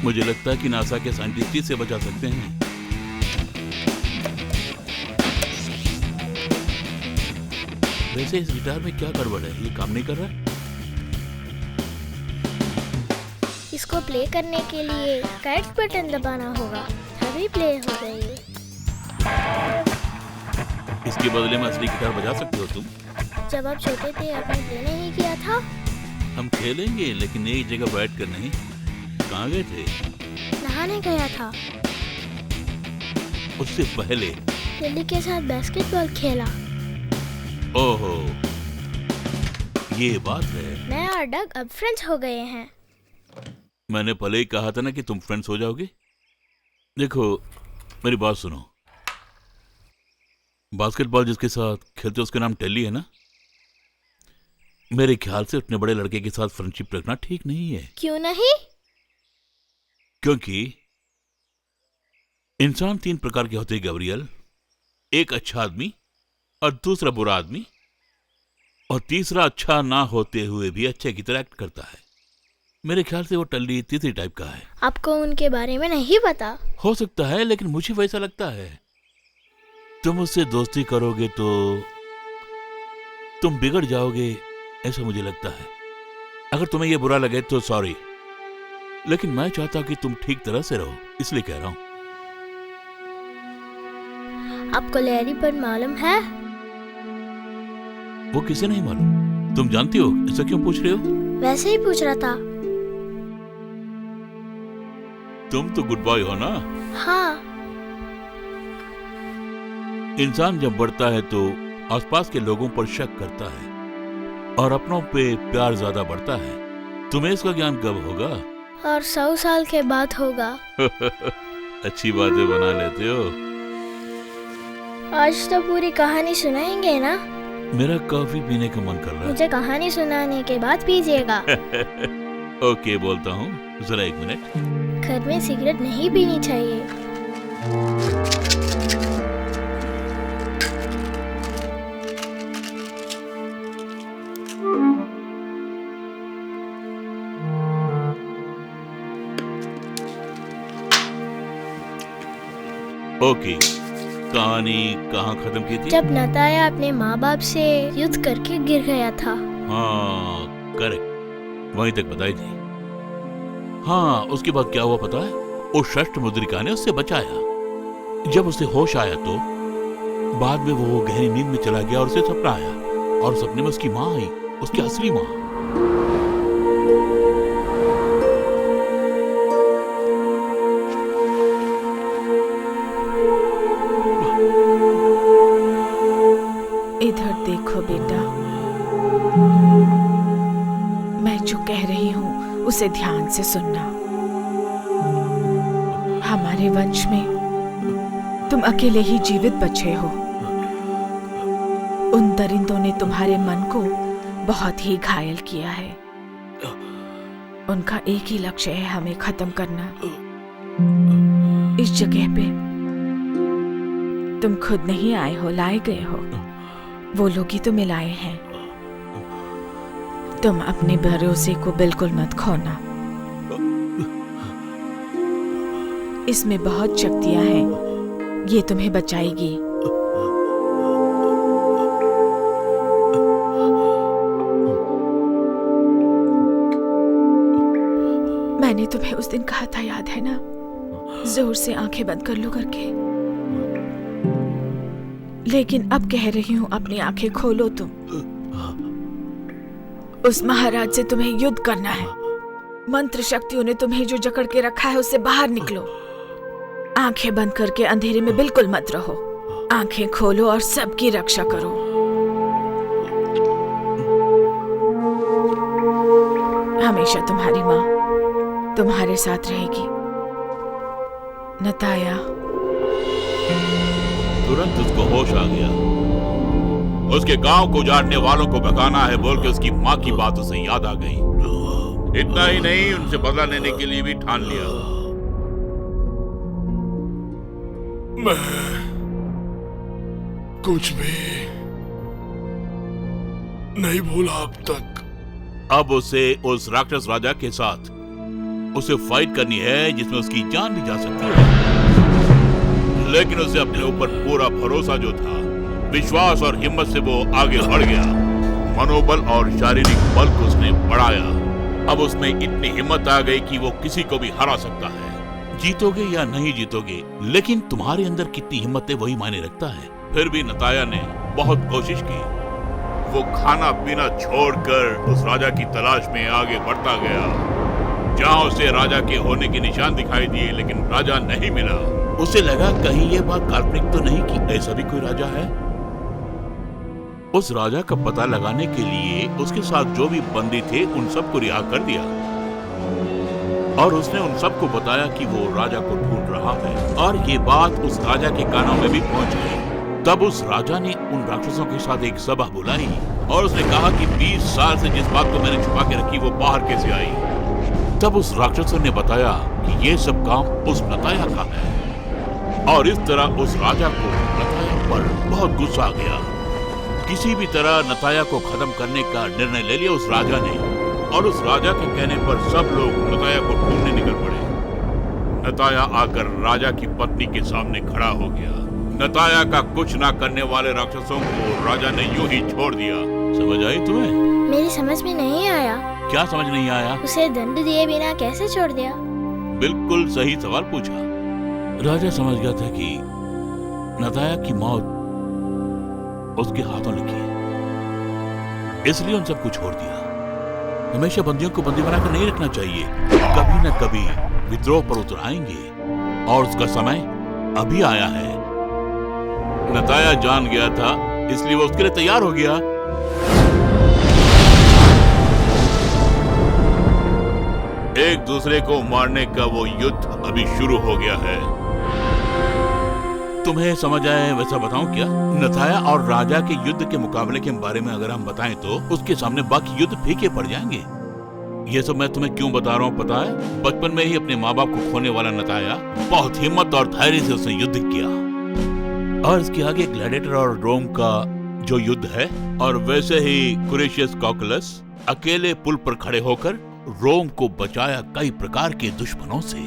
F: मुझे लगता है कि नासा के साइंटिस्ट ही से बचा सकते हैं। वैसे इस गिटार में क्या गड़बड़ है? ये काम नहीं कर रहा?
C: इसको प्ले करने के लिए करेक्ट बटन दबाना होगा, तभी प्ले हो गई।
F: इसके बदले में असली गिटार बजा सकते हो तुम।
C: जब आप छोटे थे आपने प्ले नहीं किया था?
F: हम खेलेंगे, लेकिन एक जगह बैठ कर नहीं। कहाँ गए थे?
C: नहाने गया था।
F: उससे पहले
C: लिली के साथ बास्केटबॉल खेला।
F: ओहो, ये बात है।
C: मैं और डग अब फ्रेंड्स हो गए हैं।
F: मैंने पहले ही कहा था ना कि तुम फ्रेंड्स हो जाओगे। देखो, मेरी बात सुनो। बास्केटबॉल जिसके साथ खेलते उसका नाम टेली है ना? मेरे ख्याल से उतने बड़े लड़के के साथ फ्रेंडशिप रखना ठीक नहीं है।
C: क्यों नहीं?
F: क्योंकि इंसान 3 प्रकार के होते हैं गैब्रियल। एक अच्छा आदमी, और दूसरा बुरा आदमी, और तीसरा अच्छा ना होते हुए भी अच्छे की तरह एक्ट करता है। मेरे ख्याल से वो टल्ली तीसरी टाइप का है।
C: आपको उनके बारे में नहीं पता?
F: हो सकता है, लेकिन मुझे वैसा लगता है। तुम उससे दोस्ती करोगे तो तुम बिगड़ जाओगे, ऐसा मुझे लगता है। अगर तुम्हें यह बुरा लगे तो सॉरी, लेकिन मैं चाहता कि तुम ठीक तरह से रहो, इसलिए कह रहा हूं।
C: आपको लैरी पर मालूम है?
F: वो किसे नहीं मालूम? तुम जानती हो? ऐसा क्यों पूछ रहे हो?
C: वैसे ही पूछ रहा था।
F: तुम तो गुड बॉय हो ना?
C: हाँ।
F: इंसान जब बढ़ता है तो आसपास के लोगों पर शक करता है और अपनों पे प्यार ज्यादा बढ़ता है। तुम्हें इसका ज्ञान कब होगा?
C: और 100 साल के बाद होगा।
F: अच्छी बातें बना लेते हो।
C: आज तो पूरी कहानी सुनाएंगे ना?
F: मेरा कॉफी पीने का मन कर रहा है।
C: मुझे कहानी सुनाने के बाद पीजिएगा।
F: ओके, बोलता हूँ, जरा 1 मिनट।
C: घर में सिगरेट नहीं पीनी चाहिए।
F: ओके, कहानी कहाँ खत्म की थी?
C: जब नताया अपने माँ बाप से युद्ध करके गिर गया था।
F: हाँ, करेक्ट, वहीं तक बताई थी। हाँ, उसके बाद क्या हुआ पता है? उस षष्ठ मुद्रिका ने उससे बचाया। जब उसे होश आया तो बाद में वो गहरी नींद में चला गया और उसे सपना आया, और सपने में उसकी माँ आई, उसकी असली माँ।
B: इधर देखो बेटा, मैं जो कह रही हूँ उसे ध्यान से सुनना। हमारे वंश में तुम अकेले ही जीवित बचे हो। उन दरिंदों ने तुम्हारे मन को बहुत ही घायल किया है। उनका एक ही लक्ष्य है, हमें खत्म करना। इस जगह पे तुम खुद नहीं आए हो, लाए गए हो। वो लोग ही तो मिलाए हैं। तुम अपने भरोसे को बिल्कुल मत खोना। इसमें बहुत शक्तियां हैं, ये तुम्हें बचाएगी। मैंने तुम्हें उस दिन कहा था, याद है ना? जोर से आंखें बंद कर लो करके। लेकिन अब कह रही हूं, अपनी आंखें खोलो तुम। उस महाराज से तुम्हें युद्ध करना है। मंत्र शक्तियों ने तुम्हें जो जकड़ के रखा है उससे बाहर निकलो। आंखें बंद करके अंधेरे में बिल्कुल मत रहो। आंखें खोलो और सबकी रक्षा करो। हमेशा तुम्हारी माँ तुम्हारे साथ रहेगी। नताया।
F: तुरंत उसको होश आ गया। उसके गांव को उजाड़ने वालों को भगाना है बोल के उसकी माँ की बात उसे याद आ गई। इतना ही नहीं, उनसे बदला लेने के लिए भी ठान लिया।
H: मैं कुछ भी नहीं भूला अब तक।
F: अब उसे उस राक्षस राजा के साथ उसे फाइट करनी है जिसमें उसकी जान भी जा सकती है। लेकिन उसे अपने ऊपर पूरा भरोसा जो था, विश्वास और हिम्मत से वो आगे बढ़ गया। मनोबल और शारीरिक बल को उसने बढ़ाया। अब उसमें इतनी हिम्मत आ गई कि वो किसी को भी हरा सकता है। जीतोगे या नहीं जीतोगे, लेकिन तुम्हारे अंदर कितनी हिम्मत है वही मायने रखता है। फिर भी नताया ने बहुत कोशिश की। वो खाना पीना छोड़कर उस राजा की तलाश में आगे बढ़ता गया, जहां उसे राजा के होने के निशान दिखाई दिए, लेकिन राजा नहीं मिला। उसे लगा कहीं ये बात काल्पनिक तो नहीं कि ऐसा भी कोई राजा है। उस राजा का पता लगाने के लिए उसके साथ जो भी बंदी थे उन सबको रिहा कर दिया, और उसने उन सबको बताया कि वो राजा को ढूंढ रहा है। और ये बात उस राजा के कानों में भी पहुंच गई। तब उस राजा ने उन राक्षसों के साथ एक सभा बुलाई और उसने कहा कि 20 साल से जिस बात को मैंने छुपा के रखी वो बाहर कैसे आई। तब उस राक्षसों ने बताया कि ये सब काम उस नताया का है। और इस तरह उस राजा को नताया पर बहुत गुस्सा आ गया। किसी भी तरह नताया को खत्म करने का निर्णय ले लिया उस राजा ने, और उस राजा के कहने पर सब लोग नताया को ढूंढने निकल पड़े। नताया आकर राजा की पत्नी के सामने खड़ा हो गया। नताया का कुछ ना करने वाले राक्षसों को राजा ने यूं ही छोड़ दिया। समझ आई तुम्हें?
C: मेरी समझ में नहीं आया।
F: क्या समझ नहीं आया?
C: उसे दंड दिए बिना कैसे छोड़ दिया?
F: बिल्कुल सही सवाल पूछा। राजा समझ गया था कि नताया की मौत उसके हाथों लिखी है, इसलिए उन सबको छोड़ दिया। हमेशा बंदियों को बंदी बनाकर नहीं रखना चाहिए, कभी न कभी विद्रोह पर उतर आएंगे और उसका समय अभी आया है। नताया जान गया था, इसलिए वो उसके लिए तैयार हो गया। एक दूसरे को मारने का वो युद्ध अभी शुरू हो गया है। तुम्हें समझ आए वैसा बताऊं क्या? नताया और राजा के युद्ध के मुकाबले के बारे में अगर हम बताएं तो उसके सामने बाकी युद्ध फीके पड़ जाएंगे। ये सब मैं तुम्हें क्यों बता रहा हूँ पता है? बचपन में ही अपने माँ बाप को खोने वाला नताया बहुत हिम्मत और धैर्य से उसने युद्ध किया। और इसके आगे ग्लैडिएटर और रोम का जो युद्ध है, और वैसे ही कुरेशियस कॉकुलस अकेले पुल पर खड़े होकर रोम को बचाया कई प्रकार के दुश्मनों से।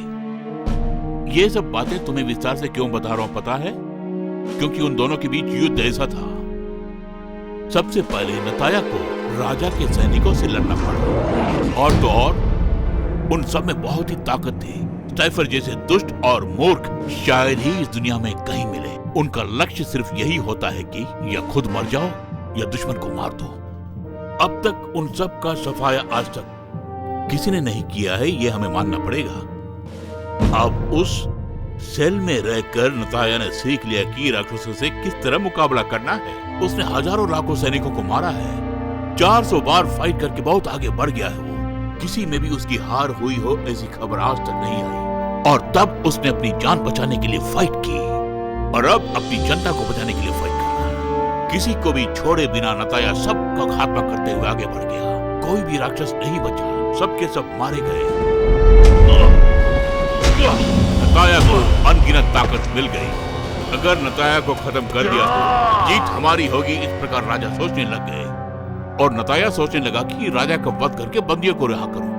F: ये सब बातें तुम्हें विस्तार से क्यों बता रहा हूं पता है? क्योंकि उन दोनों के बीच युद्ध ऐसा था। सबसे पहले नताया को राजा के सैनिकों से लड़ना पड़ा, और तो और उन सब में बहुत ही ताकत थी। स्टाइफर जैसे दुष्ट और मूर्ख शायद ही इस दुनिया में कहीं मिले। उनका लक्ष्य सिर्फ यही होता है कि या खुद मर जाओ या दुश्मन को मार दो। अब तक उन सब का सफाया आज तक किसी ने नहीं किया है, ये हमें मानना पड़ेगा। अब उस सेल में रहकर नताया ने सीख लिया कि राक्षसों से किस तरह मुकाबला करना है। उसने हजारों लाखों सैनिकों को मारा है, 400 बार फाइट करके बहुत आगे बढ़ गया है वो। किसी में भी उसकी हार हुई हो ऐसी खबर आज तक नहीं आई। और तब उसने अपनी जान बचाने के लिए फाइट की, और अब अपनी जनता को बचाने के लिए फाइट कर रहा है। किसी को भी छोड़े बिना नताया सबका खात्मा करते हुए आगे बढ़ गया। कोई भी राक्षस नहीं बचा, सबके सब मारे गए। नताया को अनगिनत ताकत मिल गई। अगर नताया को खत्म कर दिया तो जीत हमारी होगी, इस प्रकार राजा सोचने लग गए। और नताया सोचने लगा कि राजा का वध करके बंदियों को रिहा करूं।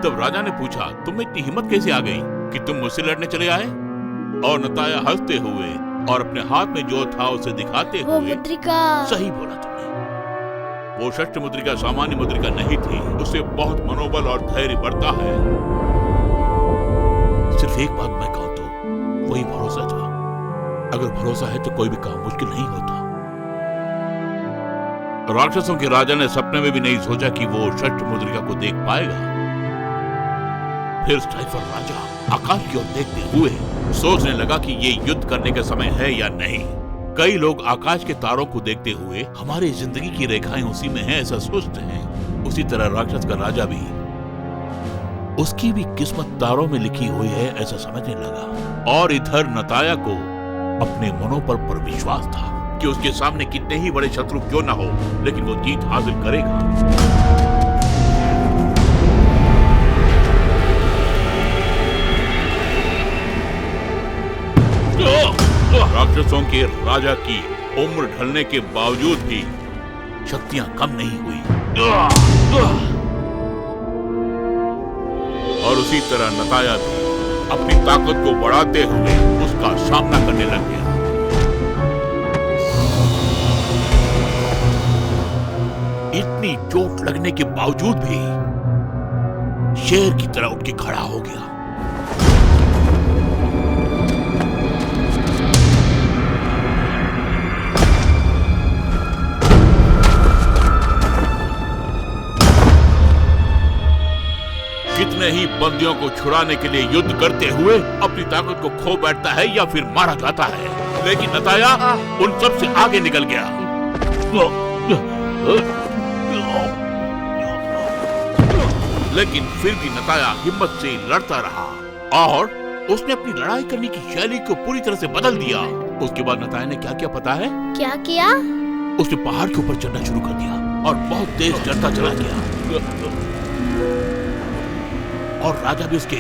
F: तब राजा ने पूछा, तुम में इतनी हिम्मत कैसे आ गई कि तुम मुझसे लड़ने चले आए? और नताया हंसते हुए और अपने हाथ में जो था उसे दिखाते
C: वो
F: हुए,
C: मुद्रिका।
F: सही बोला तुमने, वो षष्ठ मुद्रिका सामान्य मुद्रिका नहीं थी। उससे बहुत मनोबल और धैर्य बढ़ता है। सिर्फ एक बात मैं कहूं तो वही भरोसा था। अगर भरोसा है तो कोई भी काम मुश्किल नहीं होता। राक्षसों के राजा ने सपने में भी नहीं सोचा कि वो षष्ठ मुद्रिका को देख पाएगा। फिर स्टाइफर राजा आकाश की ओर देखते हुए सोचने लगा कि ये युद्ध करने का समय है या नहीं। कई लोग आकाश के तारों को देखते हुए हमारी जिंदगी की रेखाएं उसी में हैं ऐसा सोचते हैं। उसी तरह राक्षस का राजा भी, उसकी भी किस्मत तारों में लिखी हुई है ऐसा समझने लगा। और इधर नताया को अपने मनोबल पर विश्वास था कि उसके सामने कितने ही बड़े शत्रु क्यों ना हो, लेकिन वो जीत हासिल करेगा। राक्षसों के राजा की उम्र ढलने के बावजूद भी शक्तियां कम नहीं हुई, और उसी तरह नताया भी अपनी ताकत को बढ़ाते हुए उसका सामना करने लग गया। इतनी चोट लगने के बावजूद भी शेर की तरह उठ के खड़ा हो गया। कितने ही बंदियों को छुड़ाने के लिए युद्ध करते हुए अपनी ताकत को खो बैठता है या फिर मारा जाता है, लेकिन नताया उन सब से आगे निकल गया। लेकिन फिर भी नताया हिम्मत से लड़ता रहा और उसने अपनी लड़ाई करने की शैली को पूरी तरह से बदल दिया। उसके बाद नताया ने क्या किया पता है?
C: क्या किया?
F: उसने पहाड़ के ऊपर चढ़ना शुरू कर दिया और बहुत तेज चढ़ता चला गया। और राजा भी उसके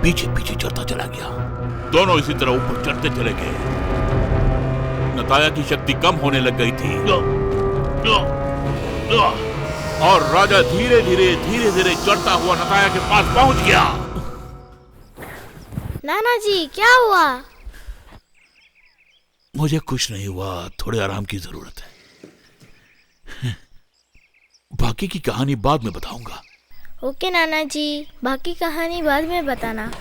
F: पीछे पीछे चढ़ता चला गया। दोनों इसी तरह ऊपर चढ़ते चले गए। नताया की शक्ति कम होने लग गई थी और राजा धीरे धीरे चढ़ता हुआ नताया के पास पहुंच गया।
C: नाना जी क्या हुआ?
F: मुझे कुछ नहीं हुआ, थोड़े आराम की जरूरत है। बाकी की कहानी बाद में बताऊंगा।
C: ओके नाना जी, बाकी कहानी बाद में बताना।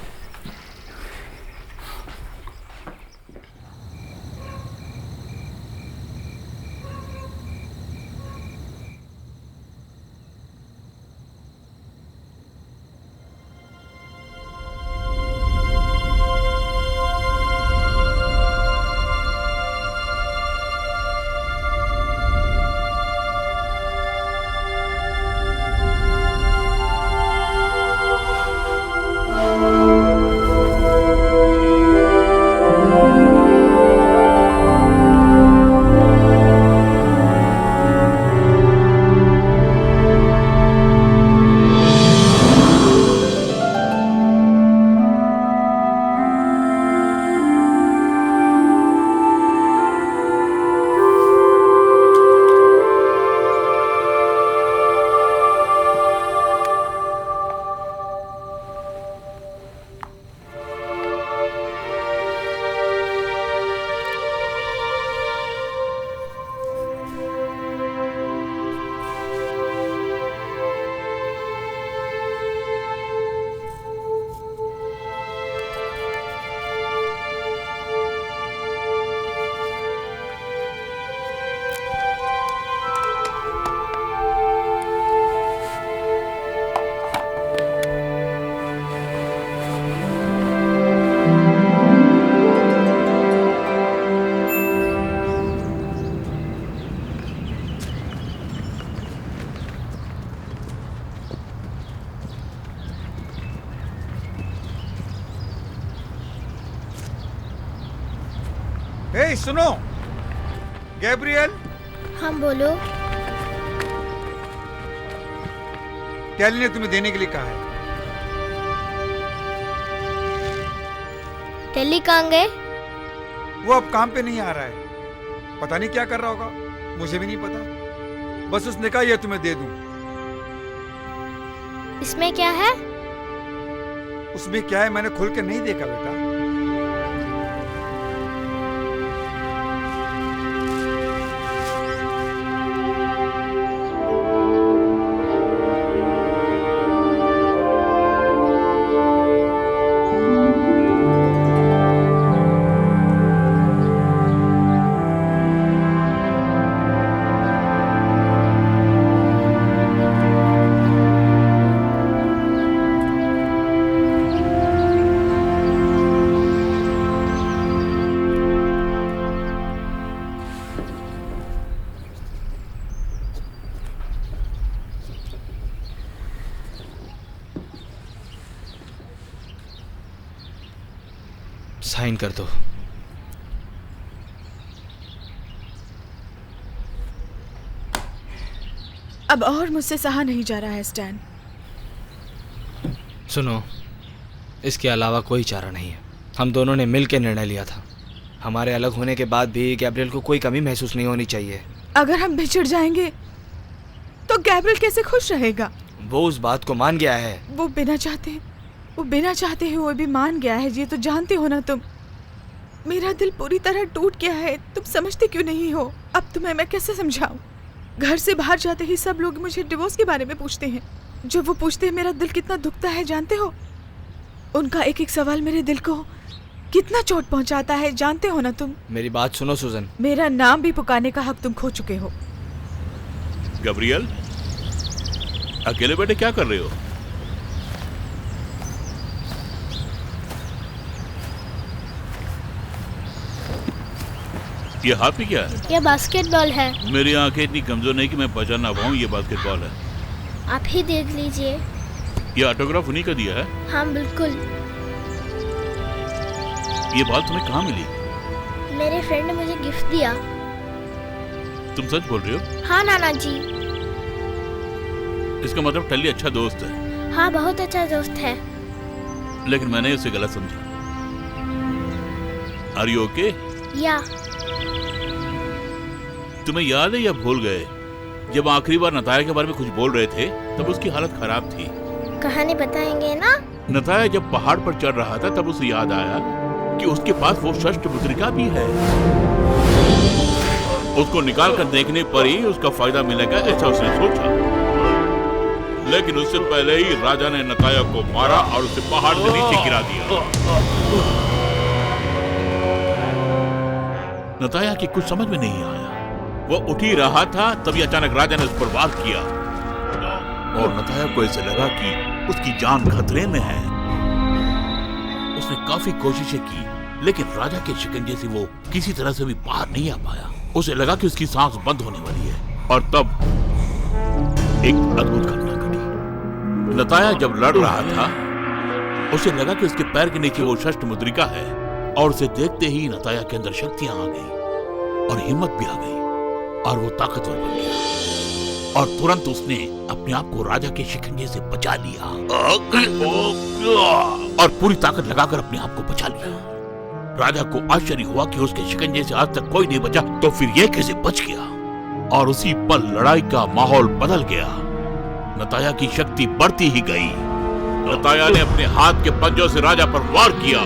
A: हे सुनो गैब्रियल,
C: हम बोलो।
A: कैली ने तुम्हें देने के लिए कहा है।
C: टेली कहाँ गए?
A: वो अब काम पे नहीं आ रहा है, पता नहीं क्या कर रहा होगा, मुझे भी नहीं पता। बस उसने कहा ये तुम्हें दे दूं।
C: इसमें क्या है?
A: उसमें क्या है मैंने खुल के नहीं देखा बेटा।
D: साइन कर दो।
B: अब और मुझसे सहा नहीं जा रहा है स्टैन।
D: सुनो, इसके अलावा कोई चारा नहीं है। हम दोनों ने मिल के निर्णय लिया था। हमारे अलग होने के बाद भी गैब्रियल को कोई कमी महसूस नहीं होनी चाहिए।
B: अगर हम बिछड़ जाएंगे तो गैब्रियल कैसे खुश रहेगा?
D: वो उस बात को मान गया है।
B: वो बिना चाहते हुए भी मान गया है, ये तो जानते हो ना तुम। मेरा दिल पूरी तरह टूट गया है, तुम समझते क्यों नहीं हो? अब तुम्हें मैं कैसे समझाऊं? घर से बाहर जाते ही सब लोग मुझे डिवोर्स के बारे में पूछते हैं। जब वो पूछते हैं मेरा दिल कितना दुखता है जानते हो? उनका एक एक सवाल मेरे दिल को कितना चोट पहुंचाता है जानते हो ना तुम?
D: मेरी बात सुनो सुजन।
B: मेरा नाम भी पुकारने का हक तुम खो चुके हो।
F: गैब्रियल, अकेले बैठे क्या कर रहे हो? ये हाथ में क्या है?
C: ये बास्केटबॉल है।
F: मेरी आंखें इतनी कमजोर नहीं कि मैं पहचान ना पाऊं ये बास्केटबॉल है।
C: आप ही देख लीजिए।
F: ये ऑटोग्राफ उन्हीं का दिया है?
C: हाँ बिल्कुल।
F: ये बात तुम्हें कहाँ मिली?
C: मेरे फ्रेंड ने मुझे गिफ्ट दिया।
F: तुम सच बोल रहे हो?
C: हाँ नाना जी।
F: इसका मतलब टल्ली अच्छा दोस्त है।
C: हाँ बहुत अच्छा दोस्त है।
F: लेकिन मैंने उसे गलत समझा। Are you okay?
C: या
F: तुम्हें याद है या भूल गए, जब आखिरी बार नताया के बारे में कुछ बोल रहे थे तब उसकी हालत खराब थी।
C: कहानी बताएंगे ना?
F: नताया जब पहाड़ पर चढ़ रहा था तब उसे याद आया कि उसके पास वो षष्ठ मुद्रिका भी है। उसको निकाल कर देखने पर ही उसका फायदा मिलेगा, ऐसा उसने सोचा। लेकिन उससे पहले ही राजा ने नताया को मारा और उसे पहाड़ से नीचे गिरा दिया। नताया की कुछ समझ में नहीं आया। वो उठ ही रहा था तभी अचानक राजा ने उस पर वार किया और नताया को ऐसे लगा कि उसकी जान खतरे में है। उसने काफी कोशिशें की लेकिन राजा के शिकंजे से वो किसी तरह से भी बाहर नहीं आ पाया। उसे लगा कि उसकी सांस बंद होने वाली है और तब एक अद्भुत घटना घटी। नताया जब लड़ रहा था उसे लगा कि उसके पैर के नीचे वो षष्ठ मुद्रिका है और उसे देखते ही नताया के अंदर शक्तियां आ गई और हिम्मत भी आ गई और वो ताकतवर बन गया और तुरंत उसने अपने आप को राजा के शिकंजे से बचा लिया और पूरी ताकत लगाकर अपने आप को बचा लिया। राजा को आश्चर्य हुआ कि उसके शिकंजे से आज तक कोई नहीं बचा, तो फिर ये कैसे बच गया? और उसी पल लड़ाई का माहौल बदल गया। नताया की शक्ति बढ़ती ही गई। नताया ने अपने हाथ के पंजों से राजा पर वार किया।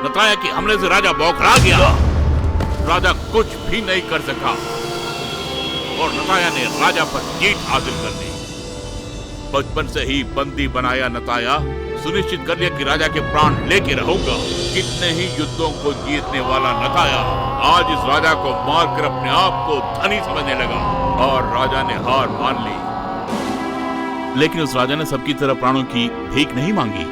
F: नताया के हमले से राजा बौखला गया। राजा कुछ भी नहीं कर सका और नताया ने राजा पर जीत हासिल कर ली। बचपन से ही बंदी बनाया नताया सुनिश्चित कर लिया कि राजा के प्राण लेके रहूंगा। कितने ही युद्धों को जीतने वाला नताया आज इस राजा को मारकर अपने आप को धनी समझने लगा और राजा ने हार मान ली। लेकिन उस राजा ने सबकी तरह प्राणों की भीख नहीं मांगी।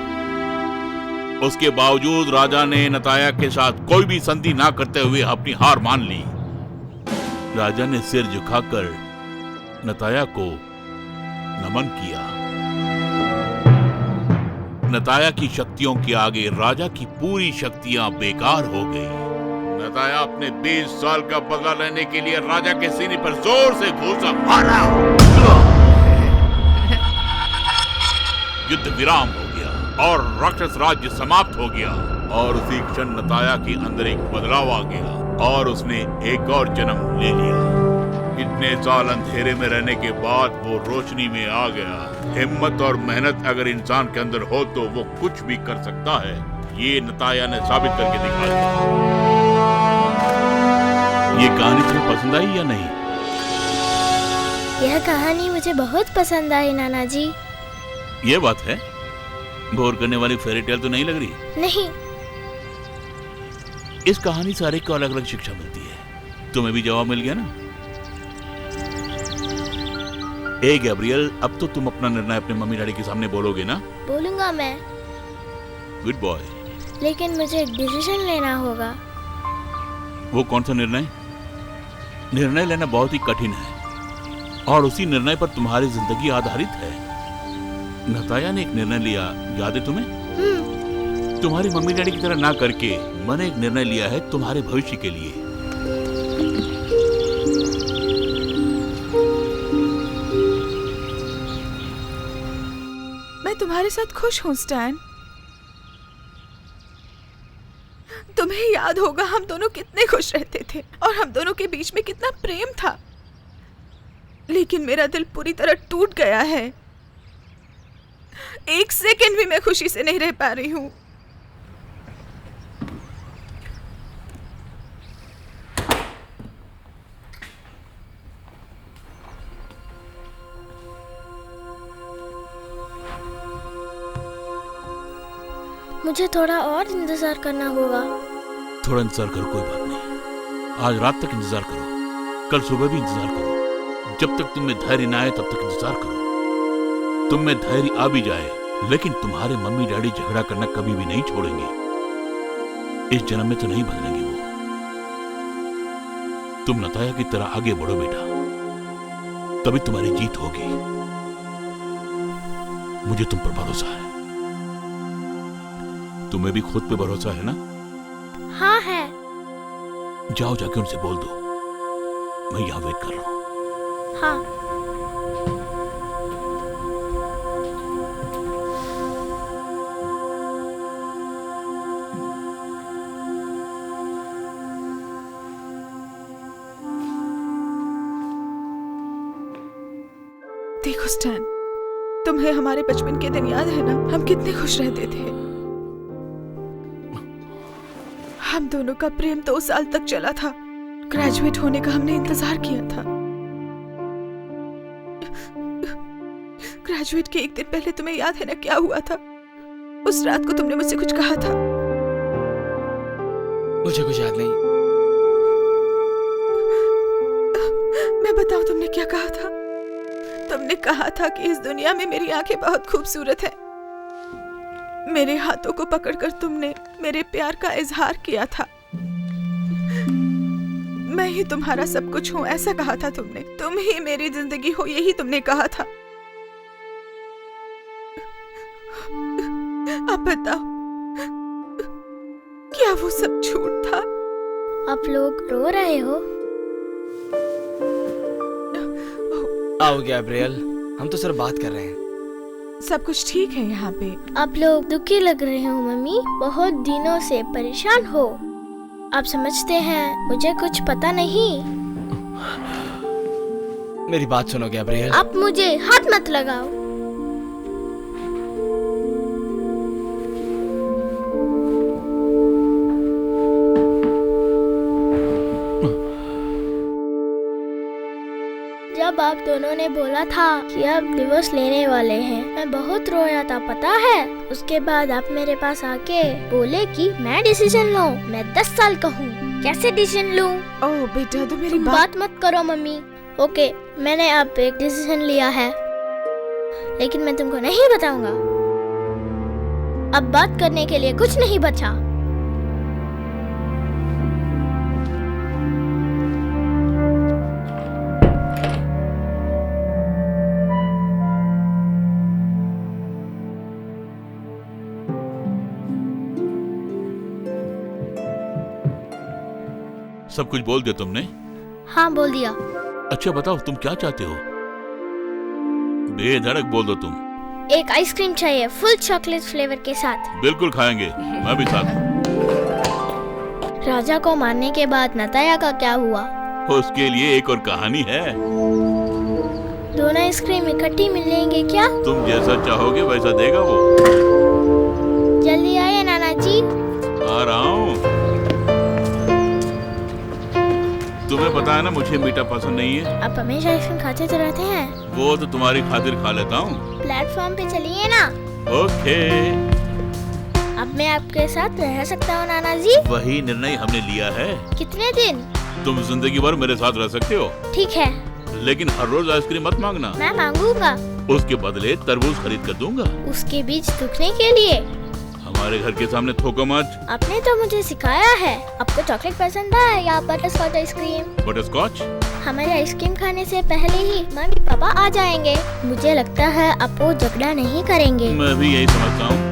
F: उसके बावजूद राजा ने नताया के साथ कोई भी संधि ना करते हुए अपनी हार मान ली। राजा ने सिर झुकाकर नताया को नमन किया। नताया की शक्तियों के आगे राजा की पूरी शक्तियां बेकार हो गई। नताया अपने 20 साल का बदला लेने के लिए राजा के सीने पर जोर से घूसा मारा। युद्ध विराम हो गया और राक्षस राज्य समाप्त हो गया और उसी क्षण नताया के अंदर एक बदलाव आ गया और उसने एक और जन्म ले लिया। इतने साल अंधेरे में रहने के बाद वो रोशनी में आ गया। हिम्मत और मेहनत अगर इंसान के अंदर हो तो वो कुछ भी कर सकता है। ये नताया ने साबित करके दिखा दिया। ये कहानी तुम्हें पसंद आई या नहीं?
C: यह कहानी मुझे बहुत पसंद आई नाना जी।
F: ये बात है, बोर करने वाली फेरी टेल तो नहीं लग रही?
C: नहीं।
F: इस कहानी से हर एक को अलग अलग शिक्षा मिलती है। तुम्हें भी जवाब मिल गया ना? ए गैब्रियल, अब तो तुम अपना निर्णय अपने मम्मी डैडी के सामने बोलोगे ना?
C: बोलूंगा मैं।
F: Good boy.
C: लेकिन मुझे एक डिसीजन लेना होगा।
F: वो कौन सा निर्णय? निर्णय लेना बहुत ही कठिन है और उसी निर्णय पर तुम्हारी जिंदगी आधारित है। नताया ने एक निर्णय लिया, याद है तुम्हें? तुम्हारी मम्मी डैडी की तरह ना करके मैंने एक निर्णय लिया है तुम्हारे भविष्य के लिए।
B: मैं तुम्हारे साथ खुश हूँ स्टैन। तुम्हें याद होगा हम दोनों कितने खुश रहते थे और हम दोनों के बीच में कितना प्रेम था। लेकिन मेरा दिल पूरी तरह टूट गया है। एक सेकंड भी मैं खुशी से नहीं रह पा रही हूँ।
C: मुझे थोड़ा और इंतजार करना होगा।
F: थोड़ा इंतजार करो, कोई बात नहीं। आज रात तक इंतजार करो, कल सुबह भी इंतजार करो। जब तक तुम में धैर्य ना आए तब तक इंतजार करो। तुम में धैर्य आ भी जाए लेकिन तुम्हारे मम्मी डैडी झगड़ा करना कभी भी नहीं छोड़ेंगे। इस जन्म में तो नहीं बदलेंगे वो। तुम नताया की तरह आगे बढ़ो बेटा, तभी तुम्हारी जीत होगी। मुझे तुम पर भरोसा है। तुम्हें भी खुद पे भरोसा है ना?
C: हाँ है।
F: जाओ जाके उनसे बोल दो मैं यहाँ वेट कर रहा हूँ।
C: हाँ।
B: देखो स्टैन, तुम्हें हमारे बचपन के दिन याद है ना? हम कितने खुश रहते थे। हम दोनों का प्रेम 2 साल तक चला था। ग्रेजुएट होने का हमने इंतजार किया था। ग्रेजुएट के एक दिन पहले तुम्हें याद है ना क्या हुआ था? उस रात को तुमने मुझसे कुछ कहा था।
D: मुझे कुछ याद नहीं।
B: मैं बताऊं तुमने क्या कहा था? तुमने कहा था कि इस दुनिया में मेरी आंखें बहुत खूबसूरत हैं। मेरे हाथों को पकड़कर तुमने मेरे प्यार का इजहार किया था। मैं ही तुम्हारा सब कुछ हूं, ऐसा कहा था तुमने। तुम ही मेरी जिंदगी हो, यही तुमने कहा था। अब बताओ, क्या वो सब झूठ था?
C: आप लोग रो रहे हो?
D: आओ गैब्रियल, हम तो सिर्फ बात कर रहे हैं।
B: सब कुछ ठीक है यहाँ पे।
C: आप लोग दुखी लग रहे हो मम्मी, बहुत दिनों से परेशान हो। आप समझते हैं मुझे कुछ पता नहीं।
D: मेरी बात सुनो गैब्रियल।
C: आप मुझे हाथ मत लगाओ। जब आप दोनों ने बोला था कि आप डिवोर्स लेने वाले हैं, मैं बहुत रोया था, पता है। उसके बाद आप मेरे पास आके बोले कि मैं डिसीजन लूं। मैं 10 साल का हूँ, कैसे डिसीजन लूं?
B: ओह बेटा, तो मेरी
C: तुम बात मत करो मम्मी। ओके, मैंने अब एक डिसीजन लिया है, लेकिन मैं तुमको नहीं बताऊंगा। अब बात करने के लिए कुछ नहीं बचा।
F: सब कुछ बोल दिया तुमने?
C: हाँ, बोल दिया।
F: अच्छा बताओ, तुम क्या चाहते हो? बेधड़क बोल दो तुम।
C: एक आइसक्रीम चाहिए, फुल चॉकलेट फ्लेवर के साथ।
F: बिल्कुल खाएंगे, मैं भी साथ हूँ।
C: राजा को मारने के बाद नताया का क्या हुआ?
F: उसके लिए एक और कहानी है।
C: दोनों आइसक्रीम इकट्ठी मिलेंगे क्या?
F: तुम जैसा चाहोगे वैसा देगा वो।
C: जल्दी आइए नाना जी।
F: आ रहा हूँ। तुम्हें पता है ना मुझे मीठा पसंद नहीं है।
C: आप हमेशा आइसक्रीम खाते तो रहते हैं।
F: वो तो तुम्हारी खातिर खा लेता हूँ।
C: प्लेटफॉर्म पे चलिए ना।
F: ओके।
C: अब मैं आपके साथ रह सकता हूँ नाना जी?
F: वही निर्णय हमने लिया है।
C: कितने दिन?
F: तुम जिंदगी भर मेरे साथ रह सकते हो।
C: ठीक है।
F: लेकिन हर रोज आइसक्रीम मत मांगना।
C: मैं मांगूंगा।
F: उसके बदले तरबूज खरीद कर दूंगा।
C: उसके बीज सूखने के लिए?
F: हमारे घर के सामने थोको मत।
C: आपने तो मुझे सिखाया है। आपको चॉकलेट पसंद है या बटरस्कॉच आइसक्रीम?
F: बटरस्कॉच?
C: हमारे आइसक्रीम खाने से पहले ही मम्मी पापा आ जाएंगे। मुझे लगता है आप वो झगड़ा नहीं करेंगे।
F: मैं भी यही समझता हूँ।